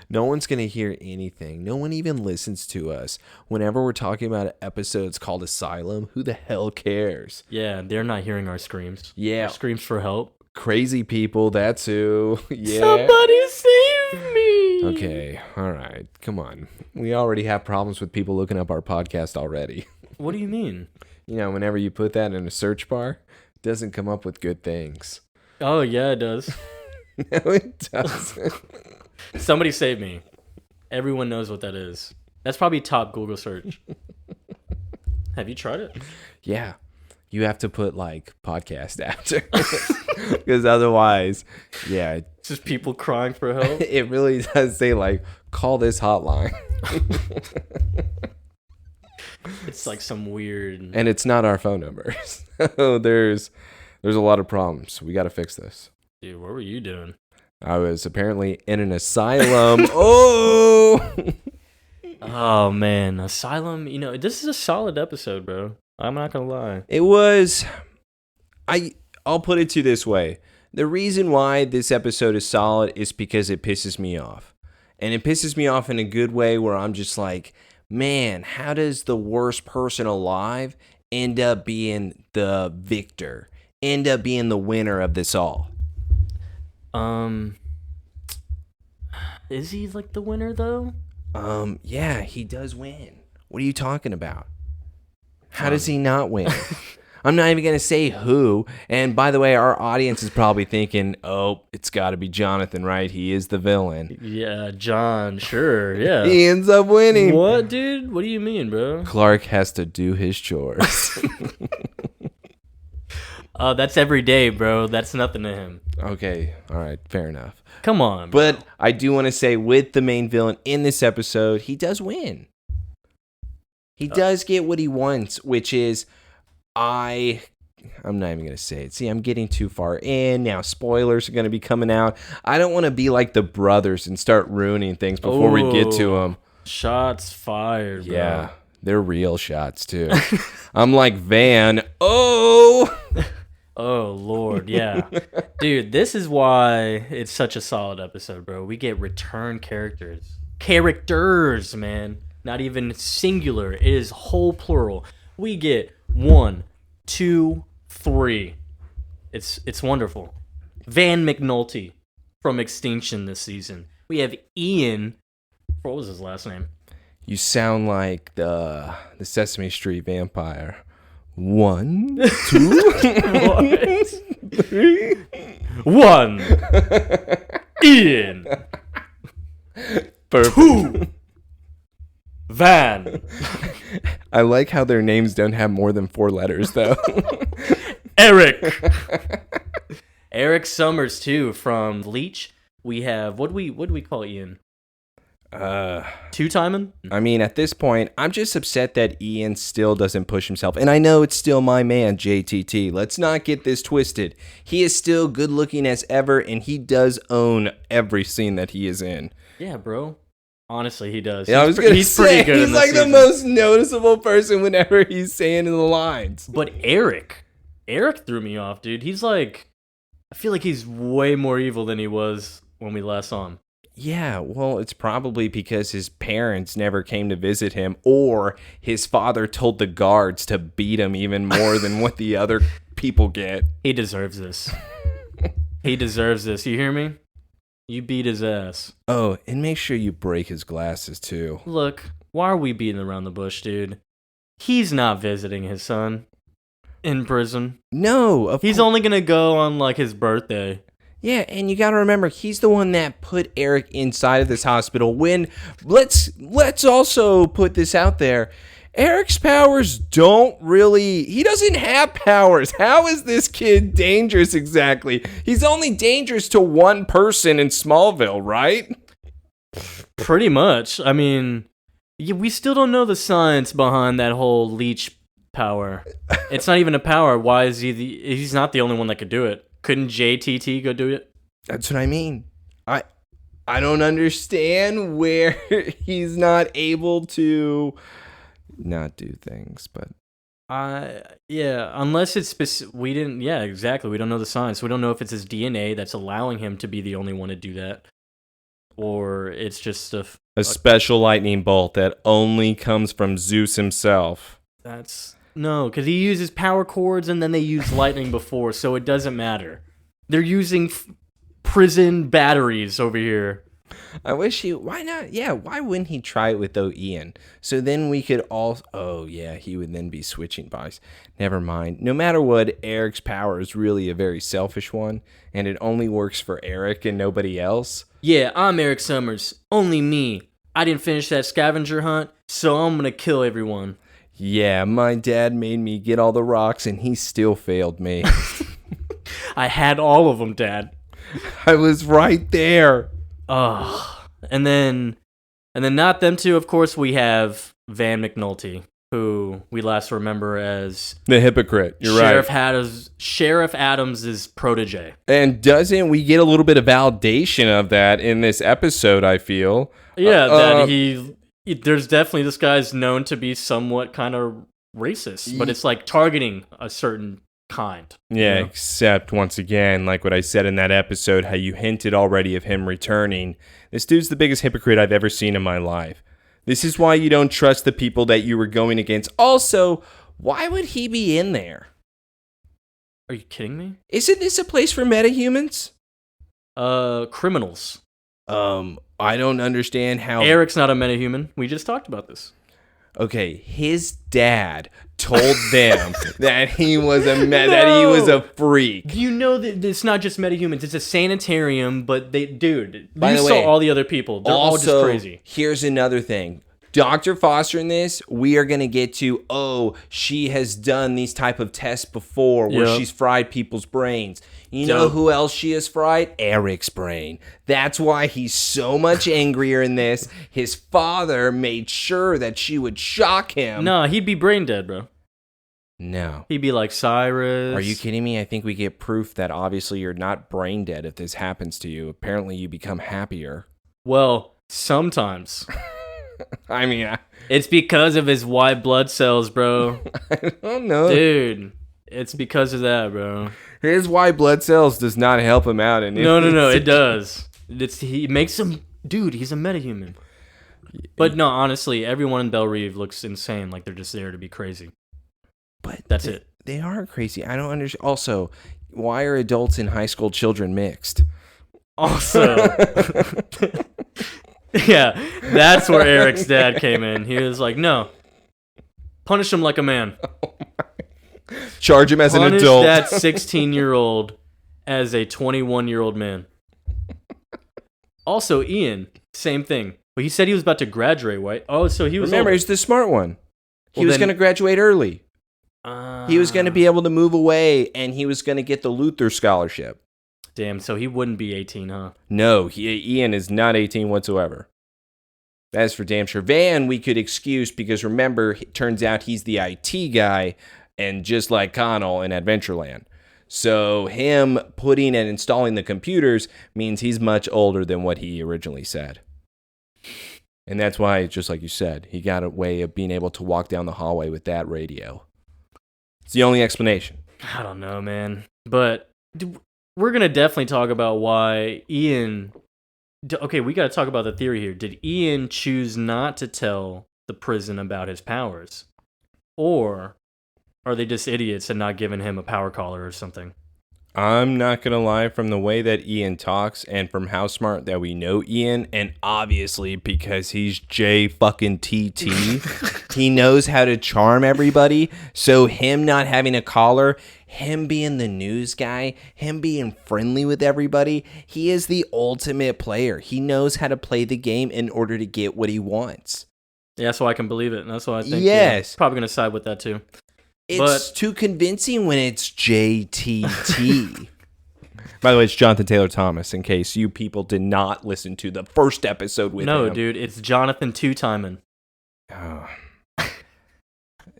No one's going to hear anything. No one even listens to us. Whenever we're talking about episodes called Asylum, who the hell cares? Yeah, they're not hearing our screams. Yeah. Our screams for help. Crazy people, that's who. Yeah. Somebody save me. Okay, all right. Come on. We already have problems with people looking up our podcast already. What do you mean? You know, whenever you put that in a search bar, it doesn't come up with good things. Oh, yeah, it does. No, it doesn't. Somebody save me. Everyone knows what that is. That's probably top Google search. Have you tried it? Yeah. You have to put, like, podcast after. Because otherwise, yeah. It's just people crying for help. It really does say, like, call this hotline. It's like some weird... And it's not our phone number. So there's a lot of problems. We got to fix this. Dude, what were you doing? I was apparently in an asylum. Oh! Oh, man. Asylum, you know, this is a solid episode, bro. I'm not going to lie. It was... I'll put it to you this way. The reason why this episode is solid is because it pisses me off. And it pisses me off in a good way where I'm just like, man, how does the worst person alive end up being the victor? End up being the winner of this all? Is he like the winner though? Yeah, he does win. What are you talking about? How does he not win? I'm not even going to say who. And by the way, our audience is probably thinking, oh, it's got to be Jonathan, right? He is the villain. Yeah, John, sure, yeah. He ends up winning. What, dude? What do you mean, bro? Clark has to do his chores. That's every day, bro. That's nothing to him. Okay, all right, fair enough. Come on, bro. But I do want to say with the main villain in this episode, he does win. He does get what he wants, which is... I'm not even going to say it. See, I'm getting too far in. Now spoilers are going to be coming out. I don't want to be like the brothers and start ruining things before we get to them. Shots fired, bro. Yeah, they're real shots, too. I'm like, Van. Oh! Oh, Lord, yeah. Dude, this is why it's such a solid episode, bro. We get return characters. Characters, man. Not even singular. It is whole plural. We get 1, 2, 3. It's wonderful. Van McNulty from Extinction this season. We have Ian. What was his last name? You sound like the Sesame Street vampire. 1, 2, 3. 1. Ian. Perfect. 2. Van. I like how their names don't have more than 4 letters, though. Eric. Eric Summers, too, from Leech. We have, what do we call Ian? Two-timing? I mean, at this point, I'm just upset that Ian still doesn't push himself. And I know it's still my man, JTT. Let's not get this twisted. He is still good looking as ever, and he does own every scene that he is in. Yeah, bro. Honestly, he does. Yeah, he's pretty good. He's like the most noticeable person whenever he's saying in the lines. But Eric threw me off, dude. He's like, I feel like he's way more evil than he was when we last saw him. Yeah, well, it's probably because his parents never came to visit him, or his father told the guards to beat him even more than what the other people get. He deserves this. He deserves this. You hear me? You beat his ass. Oh, and make sure you break his glasses, too. Look, why are we beating around the bush, dude? He's not visiting his son in prison. No. He's only going to go on, like, his birthday. Yeah, and you got to remember, he's the one that put Eric inside of this hospital when, let's also put this out there, Eric's powers he doesn't have powers. How is this kid dangerous exactly? He's only dangerous to one person in Smallville, right? Pretty much. I mean, we still don't know the science behind that whole leech power. It's not even a power. Why is he's not the only one that could do it. Couldn't JTT go do it? That's what I mean. I don't understand where he's not able to not do things, but yeah, unless it's we didn't, yeah, exactly. We don't know the science. We don't know if it's his DNA that's allowing him to be the only one to do that. or it's just a special lightning bolt that only comes from Zeus himself. No, because he uses power chords and then they use lightning before, so it doesn't matter. They're using prison batteries over here. I wish why not? Yeah, why wouldn't he try it with Ian? So then we could all, he would then be switching bodies. Never mind. No matter what, Eric's power is really a very selfish one, and it only works for Eric and nobody else. Yeah, I'm Eric Summers. Only me. I didn't finish that scavenger hunt, so I'm gonna kill everyone. Yeah, my dad made me get all the rocks, and he still failed me. I had all of them, Dad. I was right there. And then not them two, of course, we have Van McNulty, who we last remember as the hypocrite. You're right. Sheriff Adams' protege. And doesn't we get a little bit of validation of that in this episode, I feel. Yeah, that there's definitely, this guy's known to be somewhat kind of racist, but it's like targeting a certain kind. Yeah, except once again, like what I said in that episode, how you hinted already of him returning. This dude's the biggest hypocrite I've ever seen in my life. This is why you don't trust the people that you were going against. Also, why would he be in there? Are you kidding me? Isn't this a place for metahumans? Criminals. I don't understand how... Eric's not a metahuman. We just talked about this. Okay, his dad told them that he was that he was a freak. You know that it's not just metahumans; it's a sanitarium. But you way, saw all the other people. They're all just crazy. Here's another thing. Dr. Foster in this, we are going to get to, she has done these type of tests before where she's fried people's brains. You know who else she has fried? Eric's brain. That's why he's so much angrier in this. His father made sure that she would shock him. No, he'd be brain dead, bro. No. He'd be like Cyrus. Are you kidding me? I think we get proof that obviously you're not brain dead if this happens to you. Apparently you become happier. Well, sometimes. I mean, it's because of his white blood cells, bro. I don't know. Dude, it's because of that, bro. His white blood cells does not help him out. No, it does. He makes him... Dude, he's a metahuman. But no, honestly, everyone in Belle Reve looks insane. Like they're just there to be crazy. But that's it. They are crazy. I don't understand. Also, why are adults and high school children mixed? Also... Yeah, that's where Eric's dad came in. He was like, no, punish him like a man. Charge him as an adult. Punish that 16-year-old as a 21-year-old man. Also, Ian, same thing. But he said he was about to graduate, right? Oh, so he was Remember, he's the smart one. He was going to graduate early. He was going to be able to move away, and he was going to get the Luther scholarship. Damn, so he wouldn't be 18, huh? No, Ian is not 18 whatsoever. That's for damn sure. Van, we could excuse because remember, it turns out he's the IT guy, and just like Connell in Adventureland. So him putting and installing the computers means he's much older than what he originally said. And that's why, just like you said, he got a way of being able to walk down the hallway with that radio. It's the only explanation. I don't know, man. But... we're going to definitely talk about why Ian... Okay, we got to talk about the theory here. Did Ian choose not to tell the prison about his powers? Or are they just idiots and not giving him a power collar or something? I'm not going to lie, from the way that Ian talks and from how smart that we know Ian, and obviously because he's J-fucking-T-T, he knows how to charm everybody. So him not having a collar, him being the news guy, him being friendly with everybody, he is the ultimate player. He knows how to play the game in order to get what he wants. Yeah, so I can believe it. And that's why I think yes. Probably going to side with that too. It's too convincing when it's JTT. By the way, it's Jonathan Taylor Thomas, in case you people did not listen to the first episode with him. No, dude, it's Jonathan Two-Timon. Oh.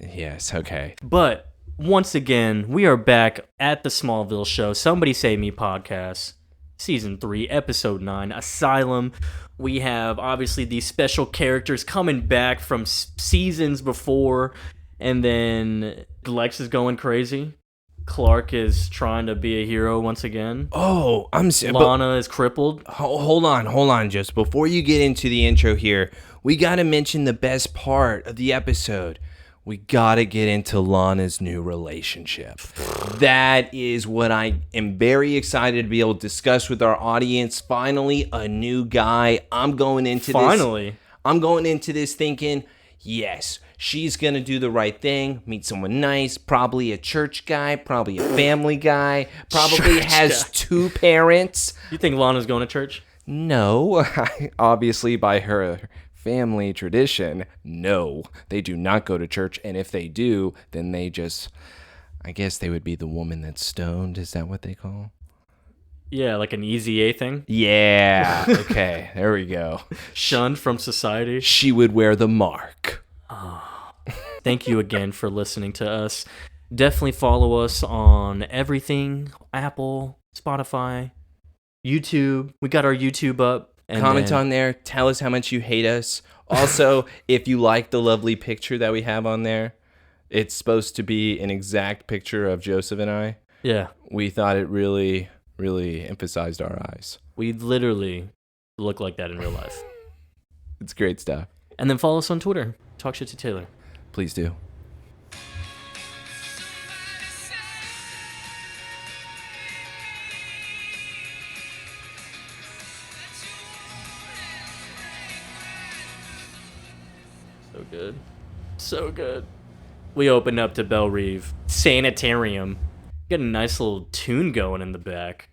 Yes, okay. But, once again, we are back at the Smallville Show, Somebody Save Me podcast, Season 3, Episode 9, Asylum. We have, obviously, these special characters coming back from seasons before, and then Lex is going crazy. Clark is trying to be a hero once again. Oh, Lana is crippled. Hold on, just before you get into the intro here, we got to mention the best part of the episode. We got to get into Lana's new relationship. That is what I am very excited to be able to discuss with our audience. Finally, a new guy. I'm going into this thinking, yes, she's going to do the right thing, meet someone nice, probably a church guy, probably a family guy, probably has two parents. You think Lana's going to church? No, obviously by her family tradition, no, they do not go to church. And if they do, then I guess they would be the woman that's stoned. Is that what they call? Yeah, like an easy A thing. Yeah. Okay, there we go. Shunned from society. She would wear the mark. Oh, thank you again for listening to us. Definitely follow us on everything: Apple, Spotify, YouTube. We got our YouTube up. Comment on there. Tell us how much you hate us. Also, if you like the lovely picture that we have on there, it's supposed to be an exact picture of Joseph and I. Yeah. We thought it really, really emphasized our eyes. We literally look like that in real life. It's great stuff. And then follow us on Twitter. Talk shit to Taylor. Please do. So good. So good. We open up to Belle Reve Sanitarium. Got a nice little tune going in the back.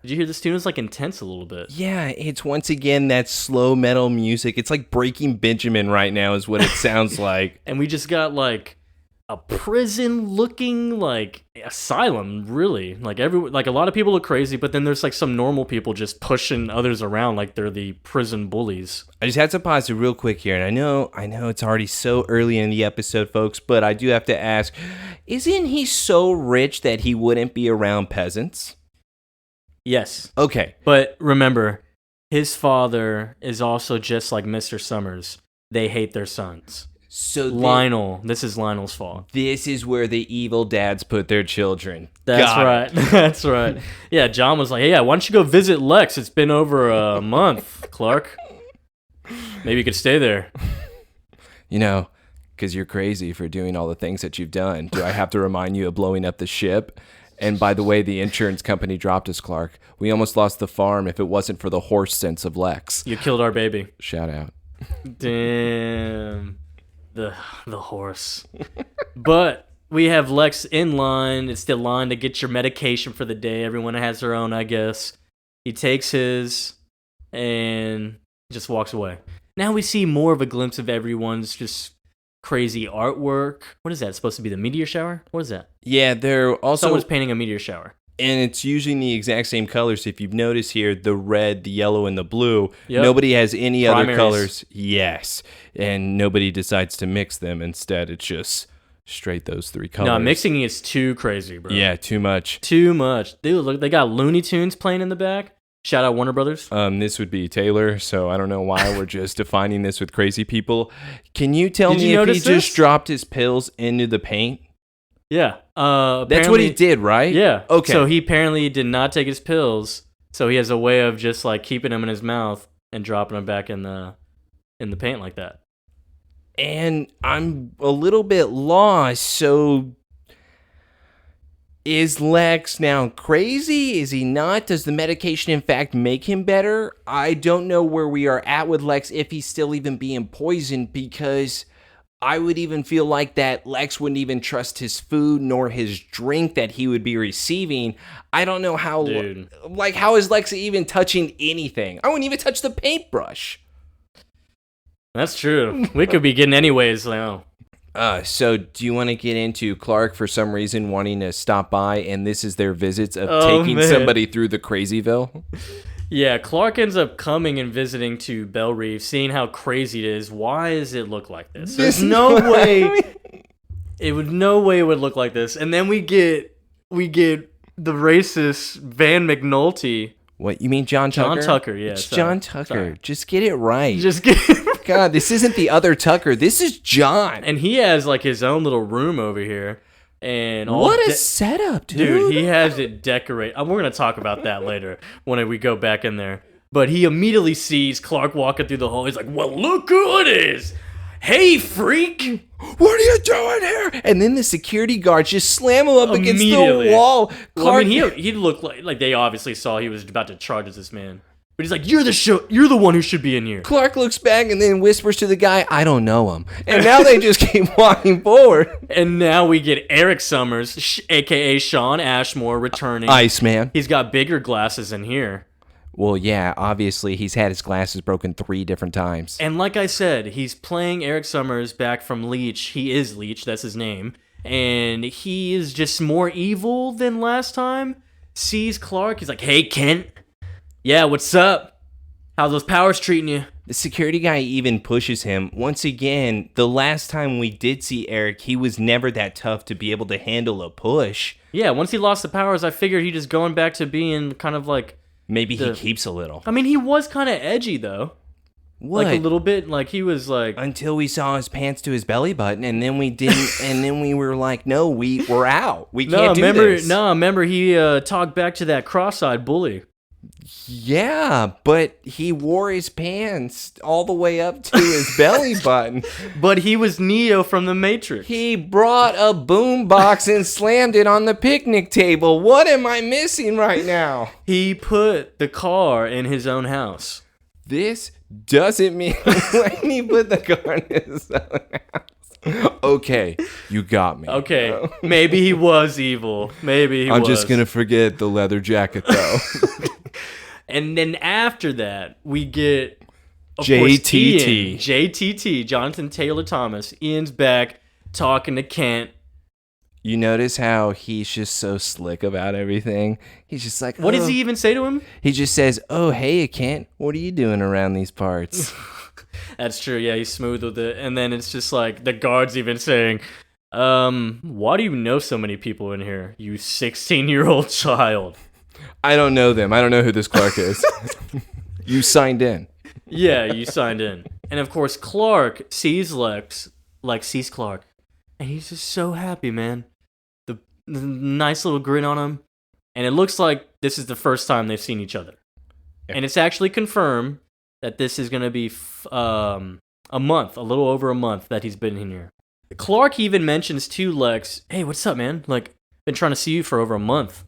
Did you hear this tune? It's like intense a little bit. Yeah, it's once again that slow metal music. It's like Breaking Benjamin right now is what it sounds like. And we just got like a prison looking like asylum, really. Like a lot of people look crazy, but then there's like some normal people just pushing others around like they're the prison bullies. I just had to pause it real quick here, and I know it's already so early in the episode, folks, but I do have to ask, isn't he so rich that he wouldn't be around peasants? Yes. Okay. But remember, his father is also just like Mr. Summers. They hate their sons. So Lionel, this is Lionel's fault. This is where the evil dads put their children. That's right. That's right. Yeah, John was like, hey, yeah, why don't you go visit Lex? It's been over a month, Clark. Maybe you could stay there. You know, because you're crazy for doing all the things that you've done. Do I have to remind you of blowing up the ship? And by the way, the insurance company dropped us, Clark. We almost lost the farm if it wasn't for the horse sense of Lex. You killed our baby. Shout out. Damn. The horse. But we have Lex in line. It's the line to get your medication for the day. Everyone has their own, I guess. He takes his and just walks away. Now we see more of a glimpse of everyone's just crazy artwork. What is that? It's supposed to be the meteor shower? What is that? Yeah, they're also... Someone's painting a meteor shower. And it's using the exact same colors. If you've noticed here, the red, the yellow, and the blue. Yep. Nobody has any other Primaries. colors. Yes. And nobody decides to mix them. Instead, it's just straight those three colors. No, mixing is too crazy, bro. Yeah, too much. Too much. Dude, look, they got Looney Tunes playing in the back. Shout out Warner Brothers. This would be Taylor, so I don't know why we're just defining this with crazy people. Can you tell me if he just dropped his pills into the paint? Yeah. That's what he did, right? Yeah. Okay. So he apparently did not take his pills, so he has a way of just like keeping them in his mouth and dropping them back in the paint like that. And I'm a little bit lost, so... Is Lex now crazy? Is he not? Does the medication, in fact, make him better? I don't know where we are at with Lex, if he's still even being poisoned, because I would even feel like that Lex wouldn't even trust his food nor his drink that he would be receiving. I don't know how, how is Lex even touching anything? I wouldn't even touch the paintbrush. That's true. We could be getting anyways now. So do you want to get into Clark for some reason wanting to stop by, and this is their visits of taking somebody through the Crazyville? Yeah, Clark ends up coming and visiting to Belle Reve, seeing how crazy it is. Why does it look like this? There's no way it would look like this. And then we get the racist Van McNulty. What, you mean John Tucker? John Tucker, yeah. It's John Tucker. Sorry. Just get it right. Just get it right. God, this isn't the other Tucker. This is John. And he has like his own little room over here. And what a setup, dude. He has it decorated. We're going to talk about that later when we go back in there. But he immediately sees Clark walking through the hall. He's like, well, look who it is. Hey, freak. What are you doing here? And then the security guards just slam him up against the wall. Clark, he looked like they obviously saw he was about to charge at this man. But he's like, you're the one who should be in here. Clark looks back and then whispers to the guy, I don't know him. And now they just keep walking forward. And now we get Eric Summers, a.k.a. Shawn Ashmore, returning. Iceman. He's got bigger glasses in here. Well, yeah, obviously, he's had his glasses broken 3 different times. And like I said, he's playing Eric Summers back from Leech. He is Leech, that's his name. And he is just more evil than last time. Sees Clark, he's like, hey, Kent. Yeah, what's up? How's those powers treating you? The security guy even pushes him. Once again, the last time we did see Eric, he was never that tough to be able to handle a push. Yeah, once he lost the powers, I figured he just going back to being kind of like... Maybe he keeps a little. I mean, he was kind of edgy, though. What? Like, a little bit. Like, he was like... Until we saw his pants to his belly button, and then we didn't... and then we were like, no, we're out. We can't do this. No, remember, he talked back to that cross-eyed bully. Yeah, but he wore his pants all the way up to his belly button. But he was Neo from the Matrix. He brought a boombox and slammed it on the picnic table. What am I missing right now? He put the car in his own house. This doesn't mean when he put the car in his own house. Okay, you got me. Okay, maybe he was evil. Maybe he was. I'm just going to forget the leather jacket, though. And then after that, we get JTT. JTT, Jonathan Taylor Thomas. Ian's back talking to Kent. You notice how he's just so slick about everything? He's just like, what does he even say to him? He just says, oh, hey, Kent, what are you doing around these parts? That's true. Yeah, he's smooth with it. And then it's just like the guards even saying, why do you know so many people in here, you 16-year-old child? I don't know them. I don't know who this Clark is. You signed in. Yeah, you signed in. And of course, Clark sees Lex, sees Clark. And he's just so happy, man. The nice little grin on him. And it looks like this is the first time they've seen each other. Yeah. And it's actually confirmed that this is going to be a month, a little over a month that he's been in here. Clark even mentions to Lex, hey, what's up, man? Like, been trying to see you for over a month.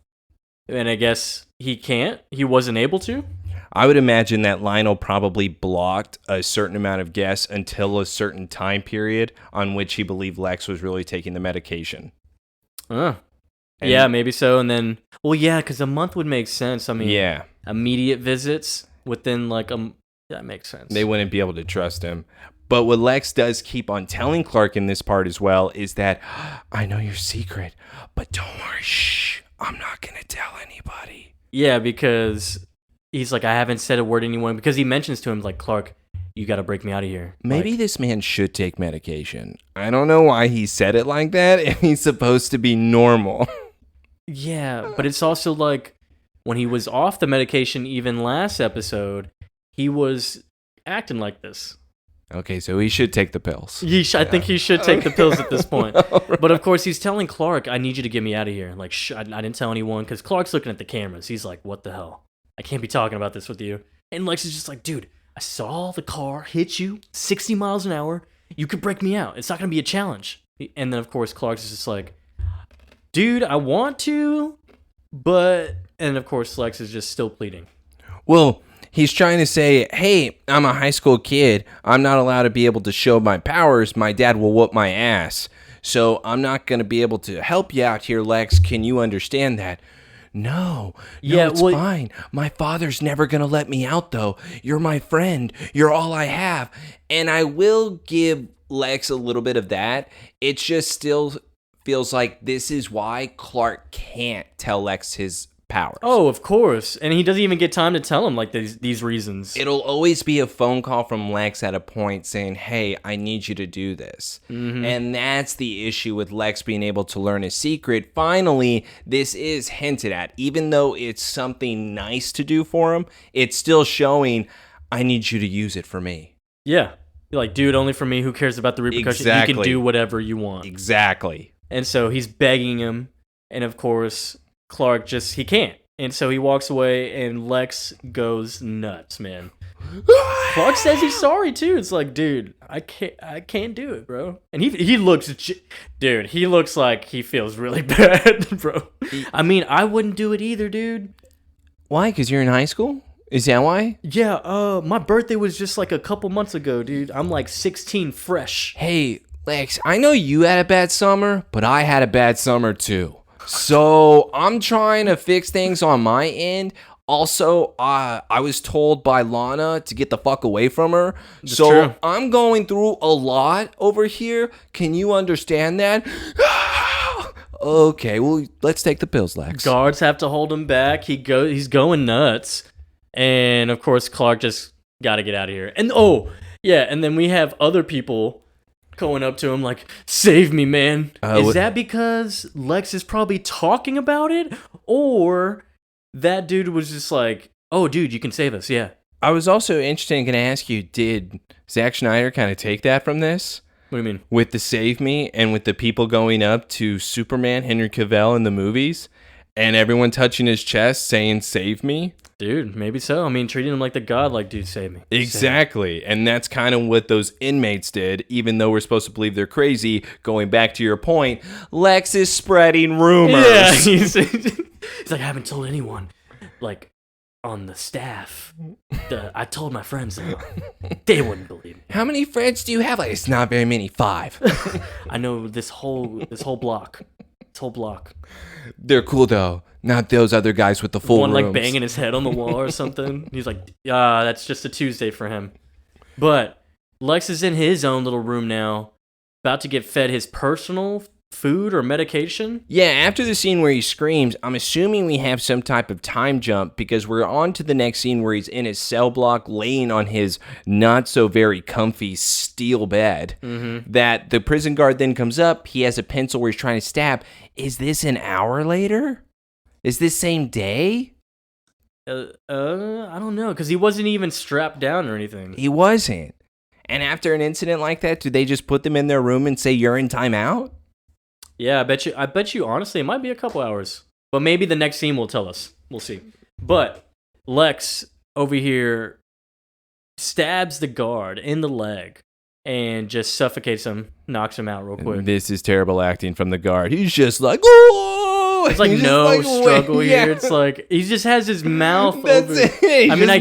And I guess he wasn't able to? I would imagine that Lionel probably blocked a certain amount of guests until a certain time period on which he believed Lex was really taking the medication. Yeah, maybe so. And then, well, yeah, because a month would make sense. I mean, yeah, immediate visits within that makes sense. They wouldn't be able to trust him. But what Lex does keep on telling Clark in this part as well is that, I know your secret, but don't worry, shh, I'm not going to tell anybody. Yeah, because he's like, I haven't said a word to anyone, because he mentions to him, like, Clark, you got to break me out of here. Maybe this man should take medication. I don't know why he said it like that, and he's supposed to be normal. Yeah, but it's also like, when he was off the medication, even last episode, he was acting like this. Okay, so he should take the pills. I think he should take the pills at this point. Right. But of course, he's telling Clark, I need you to get me out of here. Like, I didn't tell anyone, because Clark's looking at the cameras. He's like, what the hell? I can't be talking about this with you. And Lex is just like, dude, I saw the car hit you 60 miles an hour. You could break me out. It's not going to be a challenge. And then, of course, Clark's just like, dude, I want to, but... And, of course, Lex is just still pleading. Well, he's trying to say, hey, I'm a high school kid. I'm not allowed to be able to show my powers. My dad will whoop my ass. So I'm not going to be able to help you out here, Lex. Can you understand that? No, it's fine. My father's never going to let me out, though. You're my friend. You're all I have. And I will give Lex a little bit of that. It just still feels like this is why Clark can't tell Lex his powers. Oh, of course. And he doesn't even get time to tell him, like, these reasons. It'll always be a phone call from Lex at a point saying, hey, I need you to do this. Mm-hmm. And that's the issue with Lex being able to learn his secret. Finally, this is hinted at. Even though it's something nice to do for him, it's still showing, I need you to use it for me. Yeah. You're like, dude, only for me. Who cares about the repercussions? Exactly. You can do whatever you want. Exactly. And so he's begging him. And of course, Clark he can't. And so he walks away, and Lex goes nuts, man. Clark says he's sorry too. It's like, dude, I can't do it, bro. And he looks like he feels really bad, bro. I mean, I wouldn't do it either, dude. Why? Because you're in high school? Is that why? Yeah, my birthday was just like a couple months ago, dude. I'm like 16 fresh. Hey, Lex, I know you had a bad summer, but I had a bad summer too. So I'm trying to fix things on my end. Also, I was told by Lana to get the fuck away from her. That's true. I'm going through a lot over here. Can you understand that? Okay, well, let's take the pills, Lex. Guards have to hold him back. He's going nuts. And of course, Clark just got to get out of here. And and then we have other people going up to him like, save me, man. Is that because Lex is probably talking about it? Or that dude was just like, oh, dude, you can save us, yeah. I was also interested and going to ask you, did Zack Snyder kind of take that from this? What do you mean? With the save me and with the people going up to Superman, Henry Cavill in the movies, and everyone touching his chest saying, save me? Dude, maybe so. I mean, treating him like the god, like, dude, save me. Exactly. Save me. And that's kind of what those inmates did, even though we're supposed to believe they're crazy. Going back to your point, Lex is spreading rumors. Yeah, he's like, I haven't told anyone, like, on the staff. I told my friends, they wouldn't believe me. How many friends do you have? Like, it's not very many, 5. I know this whole block. This whole block. They're cool, though. Not those other guys with the full one rooms. Like banging his head on the wall or something. He's like, that's just a Tuesday for him. But Lex is in his own little room now, about to get fed his personal food or medication. Yeah, after the scene where he screams, I'm assuming we have some type of time jump because we're on to the next scene where he's in his cell block laying on his not so very comfy steel bed. Mm-hmm. That the prison guard then comes up. He has a pencil where he's trying to stab. Is this an hour later? Is this same day? I don't know, because he wasn't even strapped down or anything. He wasn't. And after an incident like that, do they just put them in their room and say you're in timeout? Yeah, I bet you, honestly, it might be a couple hours. But maybe the next scene will tell us. We'll see. But Lex over here stabs the guard in the leg and just suffocates him, knocks him out real quick. This is terrible acting from the guard. He's just like, oh! It's like no struggle here. It's like he just has his mouth open. I mean, I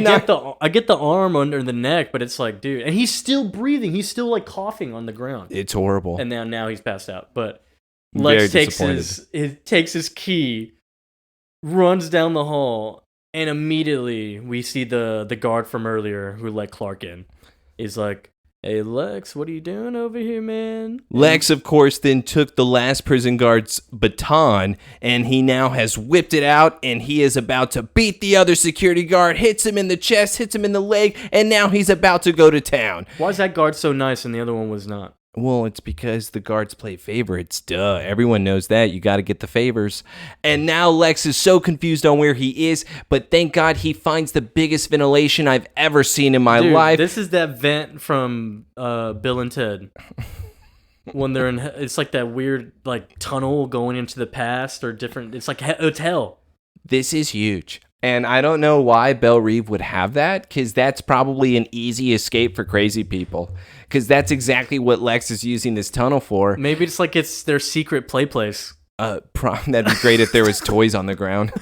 get the arm under the neck, but it's like, dude, and he's still breathing. He's still like coughing on the ground. It's horrible. And now he's passed out. But Lex takes his key, runs down the hall, and immediately we see the guard from earlier who let Clark in. He's like, hey, Lex, what are you doing over here, man? Lex, of course, then took the last prison guard's baton, and he now has whipped it out, and he is about to beat the other security guard, hits him in the chest, hits him in the leg, and now he's about to go to town. Why is that guard so nice and the other one was not? Well, it's because the guards play favorites. Duh. Everyone knows that. You got to get the favors. And now Lex is so confused on where he is, but thank God he finds the biggest ventilation I've ever seen in my life. This is that vent from Bill and Ted. When they're in, it's like that weird like tunnel going into the past or different. It's like a hotel. This is huge. And I don't know why Belle Reve would have that, because that's probably an easy escape for crazy people. Because that's exactly what Lex is using this tunnel for. Maybe it's like it's their secret play place. That'd be great if there was toys on the ground.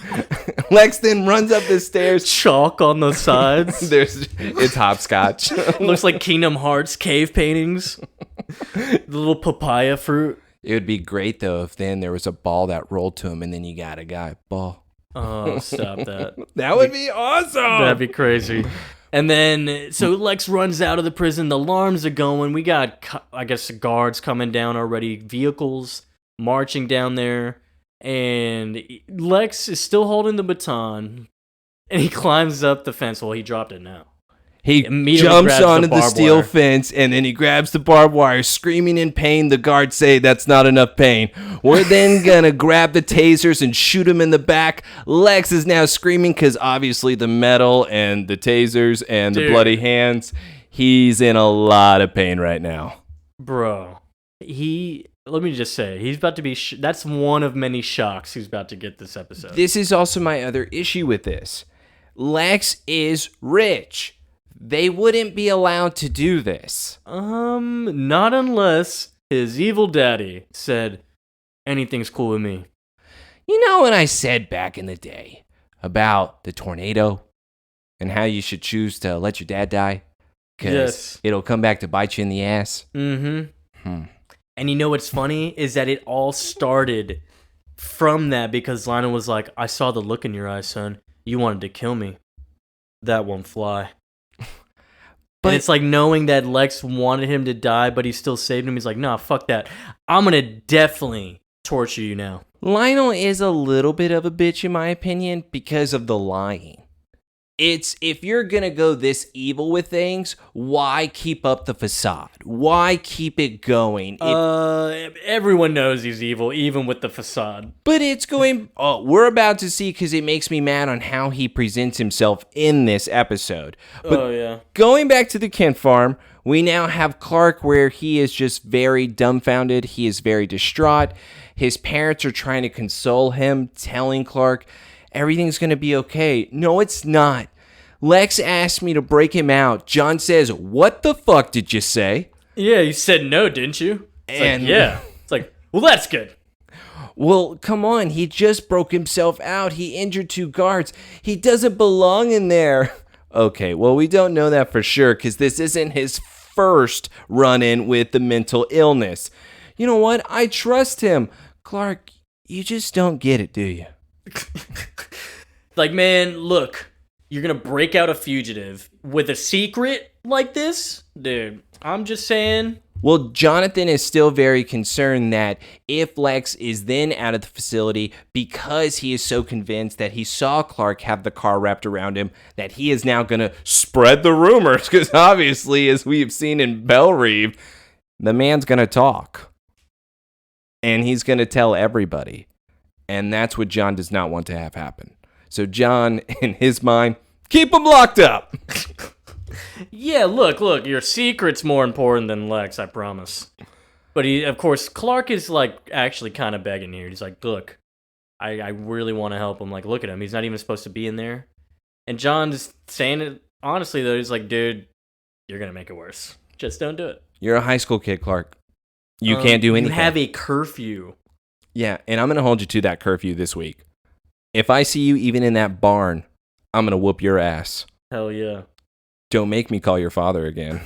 Lex then runs up the stairs. Chalk on the sides. It's hopscotch. Looks like Kingdom Hearts cave paintings. The little papaya fruit. It would be great, though, if then there was a ball that rolled to him and then you got a guy. Ball. Oh, stop that. That would be awesome. That'd be crazy. And then, so Lex runs out of the prison. The alarms are going. We got, I guess, guards coming down already. Vehicles marching down there. And Lex is still holding the baton. And he climbs up the fence. Well, he dropped it now. He jumps onto the steel fence, and then he grabs the barbed wire, screaming in pain. The guards say that's not enough pain. We're then going to grab the tasers and shoot him in the back. Lex is now screaming because obviously the metal and the tasers and the bloody hands, he's in a lot of pain right now. Bro, he let me just say, he's about to be. That's one of many shocks he's about to get this episode. This is also my other issue with this. Lex is rich. They wouldn't be allowed to do this. Not unless his evil daddy said, anything's cool with me. You know what I said back in the day about the tornado and how you should choose to let your dad die? Because it'll come back to bite you in the ass. Mm-hmm. And you know what's funny is that it all started from that because Lana was like, I saw the look in your eyes, son. You wanted to kill me. That won't fly. But it's like knowing that Lex wanted him to die, but he still saved him. He's like, nah, fuck that. I'm going to definitely torture you now. Lionel is a little bit of a bitch, in my opinion, because of the lying. It's, if you're going to go this evil with things, why keep up the facade? Why keep it going? Everyone knows he's evil, even with the facade. But it's going, we're about to see, because it makes me mad on how he presents himself in this episode. But going back to the Kent farm, we now have Clark where he is just very dumbfounded. He is very distraught. His parents are trying to console him, telling Clark, everything's going to be okay. No, it's not. Lex asked me to break him out. John says, what the fuck did you say? Yeah, you said no, didn't you? It's like, yeah. It's like, well, that's good. Well, come on. He just broke himself out. He injured 2 guards. He doesn't belong in there. Okay, well, we don't know that for sure because this isn't his first run-in with the mental illness. You know what? I trust him. Clark, you just don't get it, do you? Like, man, look, you're gonna break out a fugitive with a secret like this? Dude, I'm just saying. Well, Jonathan is still very concerned that if Lex is then out of the facility because he is so convinced that he saw Clark have the car wrapped around him, that he is now going to spread the rumors because obviously, as we have seen in Belle Reve, the man's going to talk. And he's going to tell everybody. And that's what John does not want to have happen. So John, in his mind, keep him locked up. Yeah, look, your secret's more important than Lex, I promise. But of course, Clark is like actually kind of begging here. He's like, look, I really want to help him. Like, look at him. He's not even supposed to be in there. And John's saying it honestly, though. He's like, dude, you're going to make it worse. Just don't do it. You're a high school kid, Clark. You can't do anything. You have a curfew. Yeah, and I'm going to hold you to that curfew this week. If I see you even in that barn, I'm going to whoop your ass. Hell yeah. Don't make me call your father again.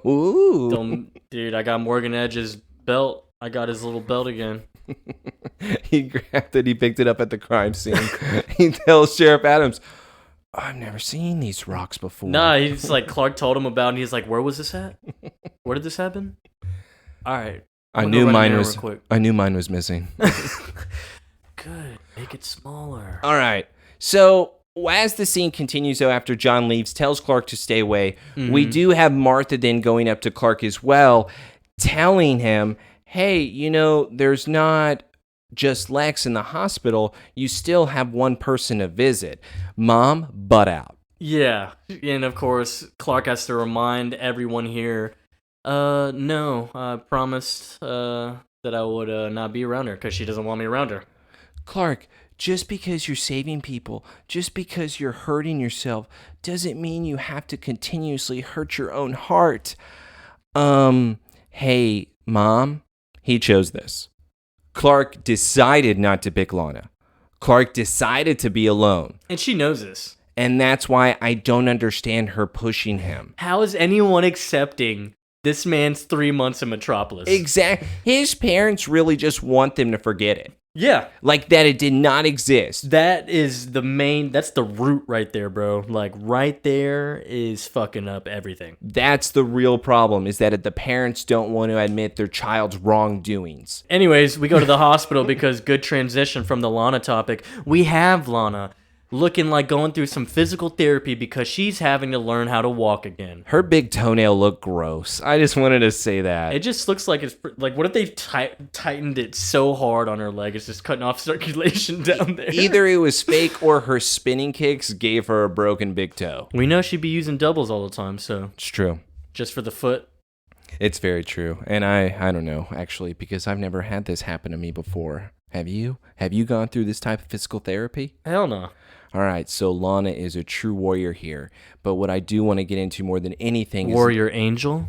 Ooh. Dude, I got Morgan Edge's belt. I got his little belt again. He grabbed it. He picked it up at the crime scene. He tells Sheriff Adams, I've never seen these rocks before. Nah, he's like, Clark told him about it, and he's like, where was this at? Where did this happen? All right. I knew mine was missing. Good. Make it smaller. All right. So as the scene continues, though, after John leaves, tells Clark to stay away, we do have Martha then going up to Clark as well, telling him, hey, you know, there's not just Lex in the hospital. You still have one person to visit. Mom, butt out. Yeah. And, of course, Clark has to remind everyone here, no, I promised that I would not be around her because she doesn't want me around her. Clark, just because you're saving people, just because you're hurting yourself, doesn't mean you have to continuously hurt your own heart. Hey, Mom, he chose this. Clark decided not to pick Lana. Clark decided to be alone. And she knows this. And that's why I don't understand her pushing him. How is anyone accepting this man's 3 months in Metropolis? Exactly. His parents really just want them to forget it. Yeah. Like that it did not exist. That is that's the root right there, bro. Like right there is fucking up everything. That's the real problem, is that the parents don't want to admit their child's wrongdoings. Anyways, we go to the hospital because good transition from the Lana topic. We have Lana looking like going through some physical therapy because she's having to learn how to walk again. Her big toenail looked gross. I just wanted to say that. It just looks like it's like, what if they tightened it so hard on her leg? It's just cutting off circulation down there. Either it was fake or her spinning kicks gave her a broken big toe. We know she'd be using doubles all the time, so. It's true. Just for the foot. It's very true. And I don't know, actually, because I've never had this happen to me before. Have you? Have you gone through this type of physical therapy? Hell no. All right, so Lana is a true warrior here. But what I do want to get into more than anything Warrior Angel?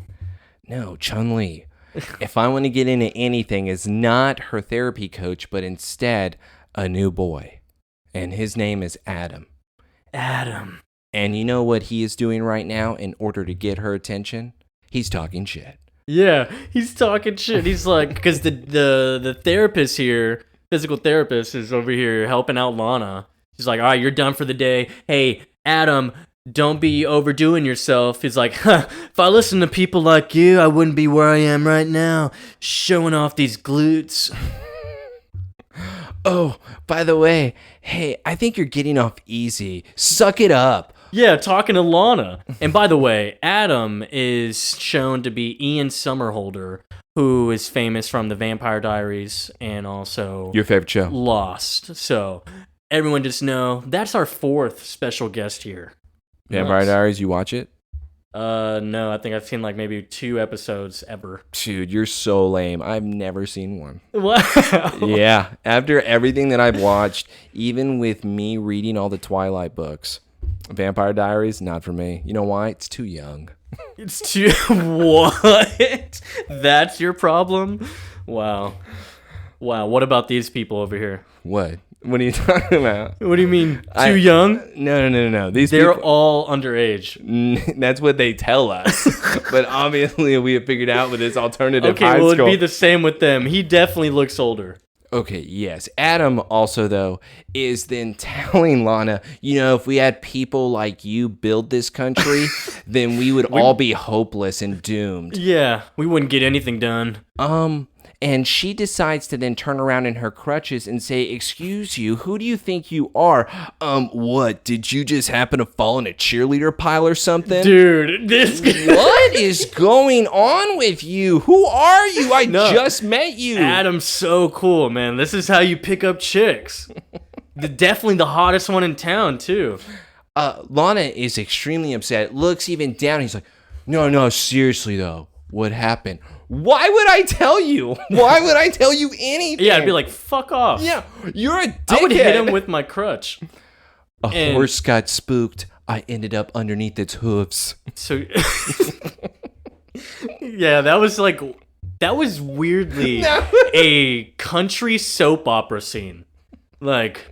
No, Chun-Li. If I want to get into anything, is not her therapy coach, but instead a new boy. And his name is Adam. Adam. And you know what he is doing right now in order to get her attention? He's talking shit. Yeah, he's talking shit. He's like, because the therapist here, physical therapist, is over here helping out Lana. She's like, all right, you're done for the day. Hey, Adam, don't be overdoing yourself. He's like, if I listen to people like you, I wouldn't be where I am right now, showing off these glutes. Oh, by the way, hey, I think you're getting off easy. Suck it up. Yeah, talking to Lana. And by the way, Adam is shown to be Ian Somerhalder, who is famous from the Vampire Diaries and also Your favorite show. Lost. So everyone just know that's our fourth special guest here. Vampire Nice. Diaries, you watch it? No, I think I've seen like maybe 2 episodes ever. Dude, you're so lame. I've never seen one. Wow. Yeah, after everything that I've watched, even with me reading all the Twilight books, Vampire Diaries, not for me. You know why? It's too young. It's too what? That's your problem? Wow. What about these people over here? What? What are you talking about? What do you mean too young? No. They're people, all underage. that's what they tell us. But obviously, we have figured out with this alternative Okay, high well, school. it'd be the same with them. He definitely looks older. Okay, yes. Adam also, though, is then telling Lana, you know, if we had people like you build this country, then we would all be hopeless and doomed. Yeah, we wouldn't get anything done. And she decides to then turn around in her crutches and say, excuse you, who do you think you are? What, did you just happen to fall in a cheerleader pile or something? Dude, this What is going on with you? Who are you? I just met you. Adam's so cool, man. This is how you pick up chicks. Definitely the hottest one in town, too. Lana is extremely upset, looks even down. He's like, no, seriously, though. What happened? Why would I tell you? Why would I tell you anything? Yeah, I'd be like, fuck off. Yeah, you're a dickhead. I would hit him with my crutch. A horse got spooked. I ended up underneath its hooves. So, yeah, that was weirdly a country soap opera scene. Like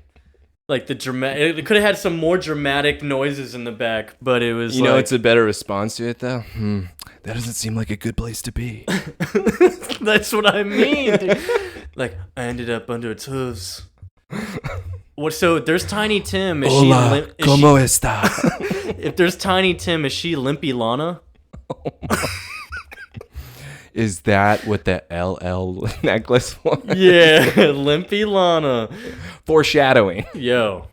the dramatic. It could have had some more dramatic noises in the back, but it was. You know, it's a better response to it though. That doesn't seem like a good place to be. That's what I mean. Dude. Like I ended up under its hooves. What? So there's Tiny Tim. Hola, ¿cómo está? If there's Tiny Tim, is she Limpy Lana? Is that what the LL necklace was? Yeah, Limpy Lana. Foreshadowing. Yo,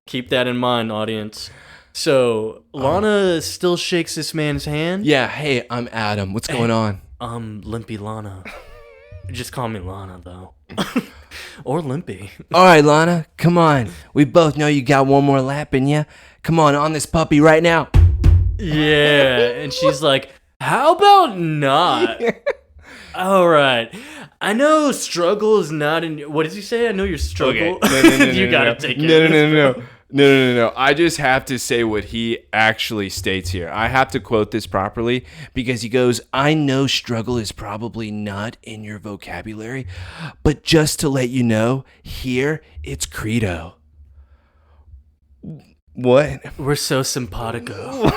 keep that in mind, audience. So Lana still shakes this man's hand. Yeah. Hey, I'm Adam. What's going on? Limpy Lana. Just call me Lana though, or Limpy. All right, Lana. Come on. We both know you got one more lap in you. Come on this puppy right now. Yeah, and she's like, "How about not?" All right. I know struggle is not in. What does he say? I know your struggle. Okay. No, you gotta take it. No. I just have to say what he actually states here. I have to quote this properly because he goes, I know struggle is probably not in your vocabulary, but just to let you know, here it's credo. What? We're so simpatico.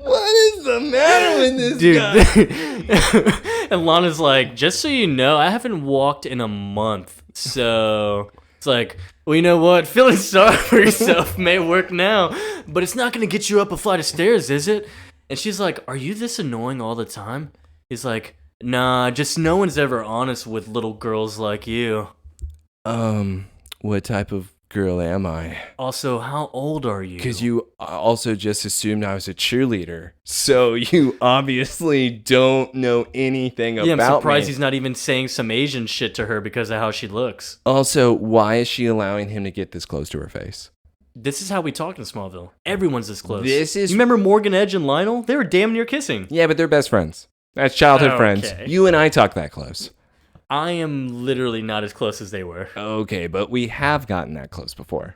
What is the matter with this Dude. And Lana's like, just so you know, I haven't walked in a month. So it's like, well, you know what? Feeling sorry for yourself may work now, but it's not going to get you up a flight of stairs, is it? And she's like, are you this annoying all the time? He's like, nah, just no one's ever honest with little girls like you. What type of girl am I? Also, how old are you? Because you also just assumed I was a cheerleader. So you obviously don't know anything about me. Yeah, I'm surprised he's not even saying some Asian shit to her because of how she looks. Also, why is she allowing him to get this close to her face? this is how we talk in Smallville. Everyone's this close. You remember Morgan Edge and Lionel? They were damn near kissing. Yeah, but they're best friends. That's childhood friends. You and I talk that close. I am literally not as close as they were. Okay, but we have gotten that close before.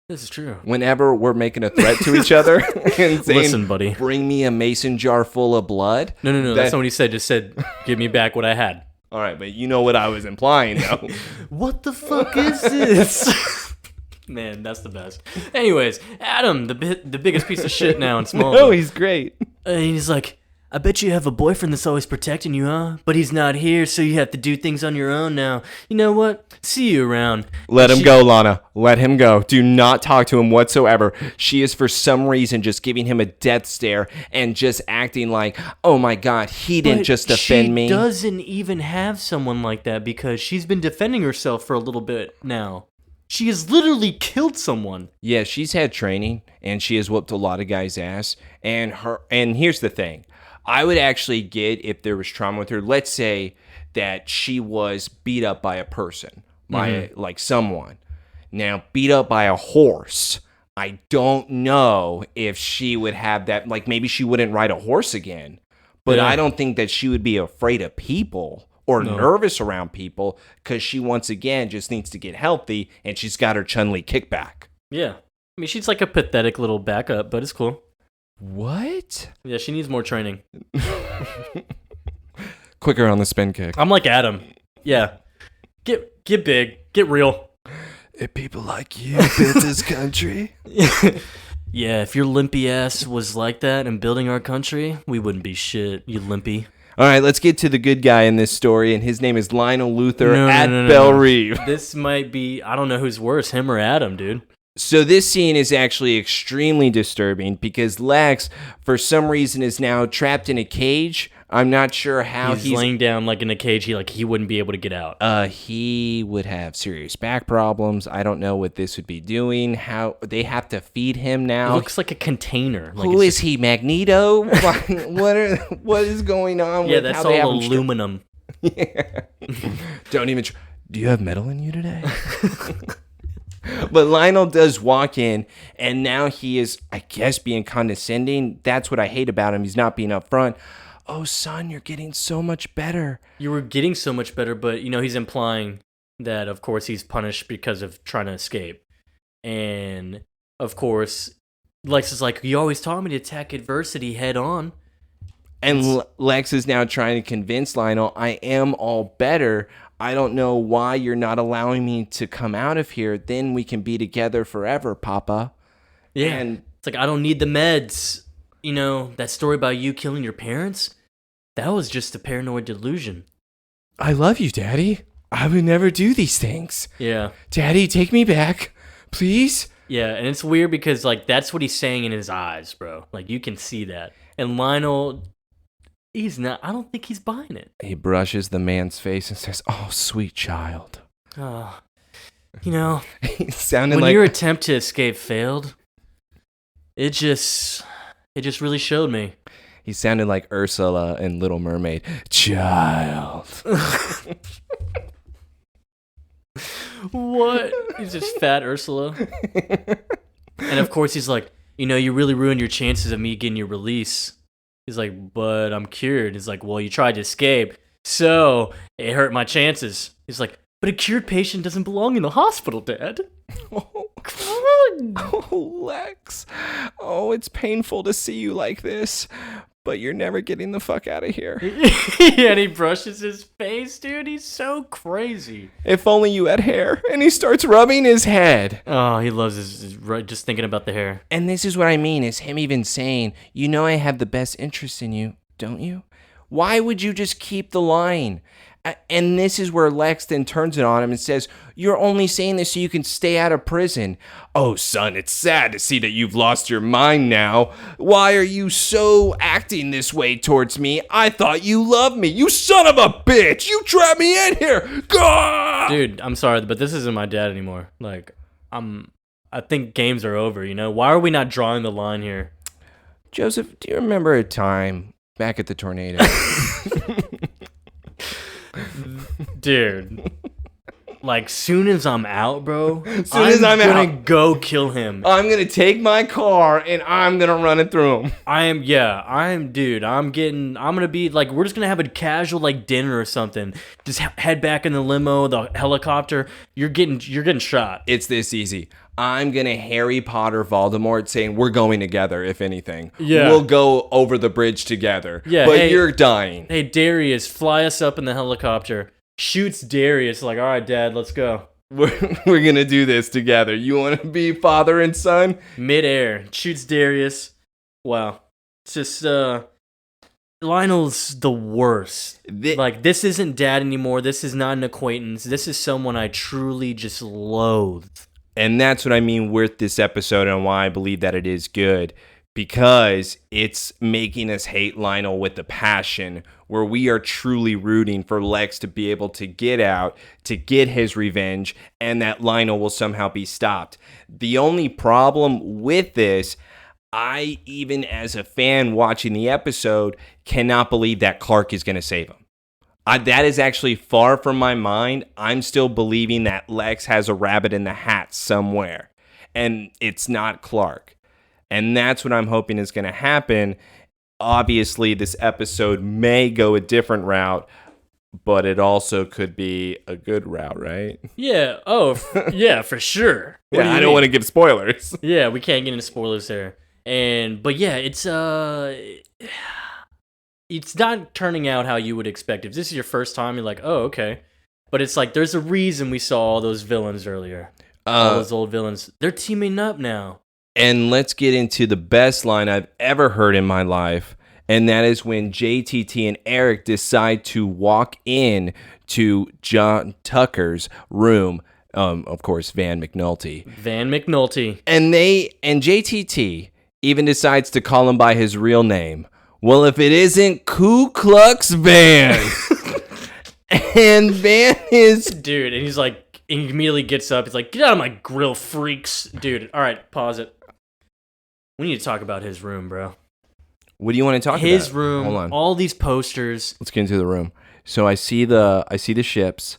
This is true. Whenever we're making a threat to each other and saying, listen, buddy, bring me a mason jar full of blood. No. That's not what he said. Just said, give me back what I had. All right, but you know what I was implying, though. What the fuck is this? Man, that's the best. Anyways, Adam, the biggest piece of shit now in Smallville. No, he's great. He's like, I bet you have a boyfriend that's always protecting you, huh? But he's not here, so you have to do things on your own now. You know what? See you around. Let him go, Lana. Let him go. Do not talk to him whatsoever. She is for some reason just giving him a death stare and just acting like, oh my God, he didn't just defend me. She doesn't even have someone like that because she's been defending herself for a little bit now. She has literally killed someone. Yeah, she's had training and she has whooped a lot of guys' ass. And here's the thing. I would actually get if there was trauma with her. Let's say that she was beat up by a person, by like someone. Now, beat up by a horse. I don't know if she would have that. Like maybe she wouldn't ride a horse again. But I don't think that she would be afraid of people or nervous around people because she once again just needs to get healthy and she's got her Chun-Li kickback. Yeah. I mean, she's like a pathetic little backup, but it's cool. What? Yeah, she needs more training. Quicker on the spin kick. I'm like Adam. Yeah. Get big. Get real. If people like you built this country. Yeah, if your limpy ass was like that and building our country, we wouldn't be shit, you limpy. All right, let's get to the good guy in this story, and his name is Lionel Luthor Belle Reve. This might be, I don't know who's worse, him or Adam, dude. So this scene is actually extremely disturbing because Lex, for some reason, is now trapped in a cage. I'm not sure how he's laying down like in a cage. He wouldn't be able to get out. He would have serious back problems. I don't know what this would be doing. How they have to feed him now. It looks like a container. Like Who is he, Magneto? What is going on? Yeah, that's all aluminum. Yeah. Don't even. Do you have metal in you today? But Lionel does walk in, and now he is, I guess, being condescending. That's what I hate about him. He's not being upfront. Oh, son, you're getting so much better. You were getting so much better, but, he's implying that, of course, he's punished because of trying to escape. And, of course, Lex is like, you always taught me to attack adversity head on. And Lex is now trying to convince Lionel, I am all better. I don't know why you're not allowing me to come out of here. Then we can be together forever, Papa. Yeah. And it's like, I don't need the meds. That story about you killing your parents? That was just a paranoid delusion. I love you, Daddy. I would never do these things. Yeah. Daddy, take me back, please. Yeah, and it's weird because, that's what he's saying in his eyes, bro. You can see that. And Lionel, he's not, I don't think he's buying it. He brushes the man's face and says, oh, sweet child. Oh, he sounded when like... your attempt to escape failed, it just really showed me. He sounded like Ursula in Little Mermaid. Child. What? He's just fat Ursula. And of course he's like, you really ruined your chances of me getting your release. He's like, but I'm cured. He's like, well, you tried to escape, so it hurt my chances. He's like, but a cured patient doesn't belong in the hospital, Dad. Oh, Lex. Oh, it's painful to see you like this, but you're never getting the fuck out of here. Yeah, and he brushes his face, dude. He's so crazy. If only you had hair. And he starts rubbing his head. Oh, he loves just thinking about the hair. And this is what I mean, is him even saying, I have the best interest in you, don't you? Why would you just keep the line? And this is where Lex then turns it on him and says, you're only saying this so you can stay out of prison. Oh, son, it's sad to see that you've lost your mind now. Why are you so acting this way towards me? I thought you loved me. You son of a bitch. You trapped me in here. God! Dude, I'm sorry, but this isn't my dad anymore. I think games are over, Why are we not drawing the line here? Joseph, do you remember a time back at the tornado? Dude. Like, soon as I'm out, bro, I'm gonna out. go kill him. I'm going to take my car and I'm going to run it through him. I'm gonna be like, we're just gonna have a casual like dinner or something. Just head back in the limo, the helicopter. You're getting shot. It's this easy. I'm going to Harry Potter Voldemort saying we're going together, if anything. Yeah. We'll go over the bridge together. Yeah, But hey- you're dying. Hey, Darius, fly us up in the helicopter. Shoots Darius like, all right, Dad, let's go. We're going to do this together. You want to be father and son? Midair, shoots Darius. Wow, it's just Lionel's the worst. Like, this isn't Dad anymore. This is not an acquaintance. This is someone I truly just loathe. And that's what I mean with this episode and why I believe that it is good. Because it's making us hate Lionel with a passion where we are truly rooting for Lex to be able to get out, to get his revenge, and that Lionel will somehow be stopped. The only problem with this, I, even as a fan watching the episode, cannot believe that Clark is going to save him. That is actually far from my mind. I'm still believing that Lex has a rabbit in the hat somewhere, and it's not Clark. And that's what I'm hoping is going to happen. Obviously, this episode may go a different route, but it also could be a good route, right? Yeah. Oh, yeah, for sure. I don't want to give spoilers. Yeah, we can't get into spoilers there. But yeah, it's not turning out how you would expect. If this is your first time, you're like, oh, okay. But it's like, there's a reason we saw all those villains earlier. All those old villains. They're teaming up now. And let's get into the best line I've ever heard in my life. And that is when JTT and Eric decide to walk in to John Tucker's room. Of course, Van McNulty. And JTT even decides to call him by his real name. Well, if it isn't Ku Klux Van. And Van is... Dude, and he's like, he immediately gets up. He's like, get out of my grill, freaks. Dude, all right, pause it. We need to talk about his room, bro. What do you want to talk about? His room, Hold on. all these posters. Let's get into the room. So I see the ships.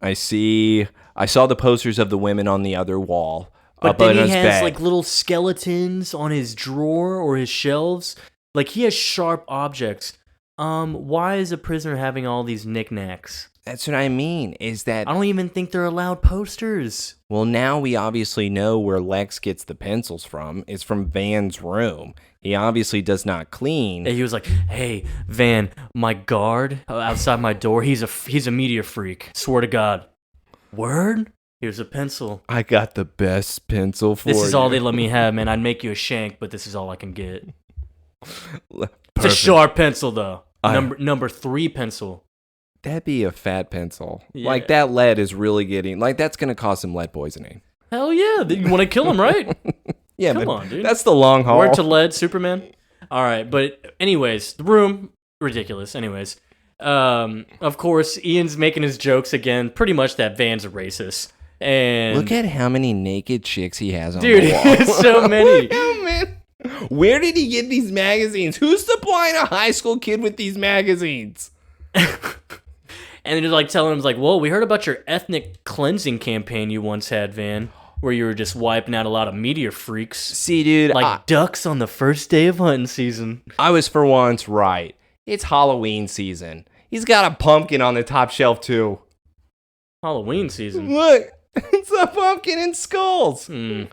I saw the posters of the women on the other wall. But then he has like little skeletons on his drawer or his shelves. Like, he has sharp objects. Why is a prisoner having all these knickknacks? That's what I mean, is that... I don't even think they're allowed posters. Well, now we obviously know where Lex gets the pencils from. It's from Van's room. He obviously does not clean. And he was like, hey, Van, my guard outside my door, he's a media freak. Swear to God. Word? Here's a pencil. I got the best pencil for you. This is all they let me have, man. I'd make you a shank, but this is all I can get. Perfect. It's a sharp pencil, though. Number 3 pencil. That'd be a fat pencil. Yeah. Like, that lead is really getting... Like, that's going to cause some lead poisoning. Hell yeah. You want to kill him, right? Yeah, come on, dude. That's the long haul. Word to lead, Superman. All right, but anyways, the room, ridiculous. Anyways, of course, Ian's making his jokes again. Pretty much that Van's a racist. And look at how many naked chicks he has on dude, the wall. it's so many. Oh, man. Where did he get these magazines? Who's supplying a high school kid with these magazines? And they're like telling him, like, well, we heard about your ethnic cleansing campaign you once had, Van, where you were just wiping out a lot of meteor freaks. See, dude, like ducks on the first day of hunting season. I was for once right. It's Halloween season. He's got a pumpkin on the top shelf, too. Halloween season? Look, it's a pumpkin and skulls. Hmm.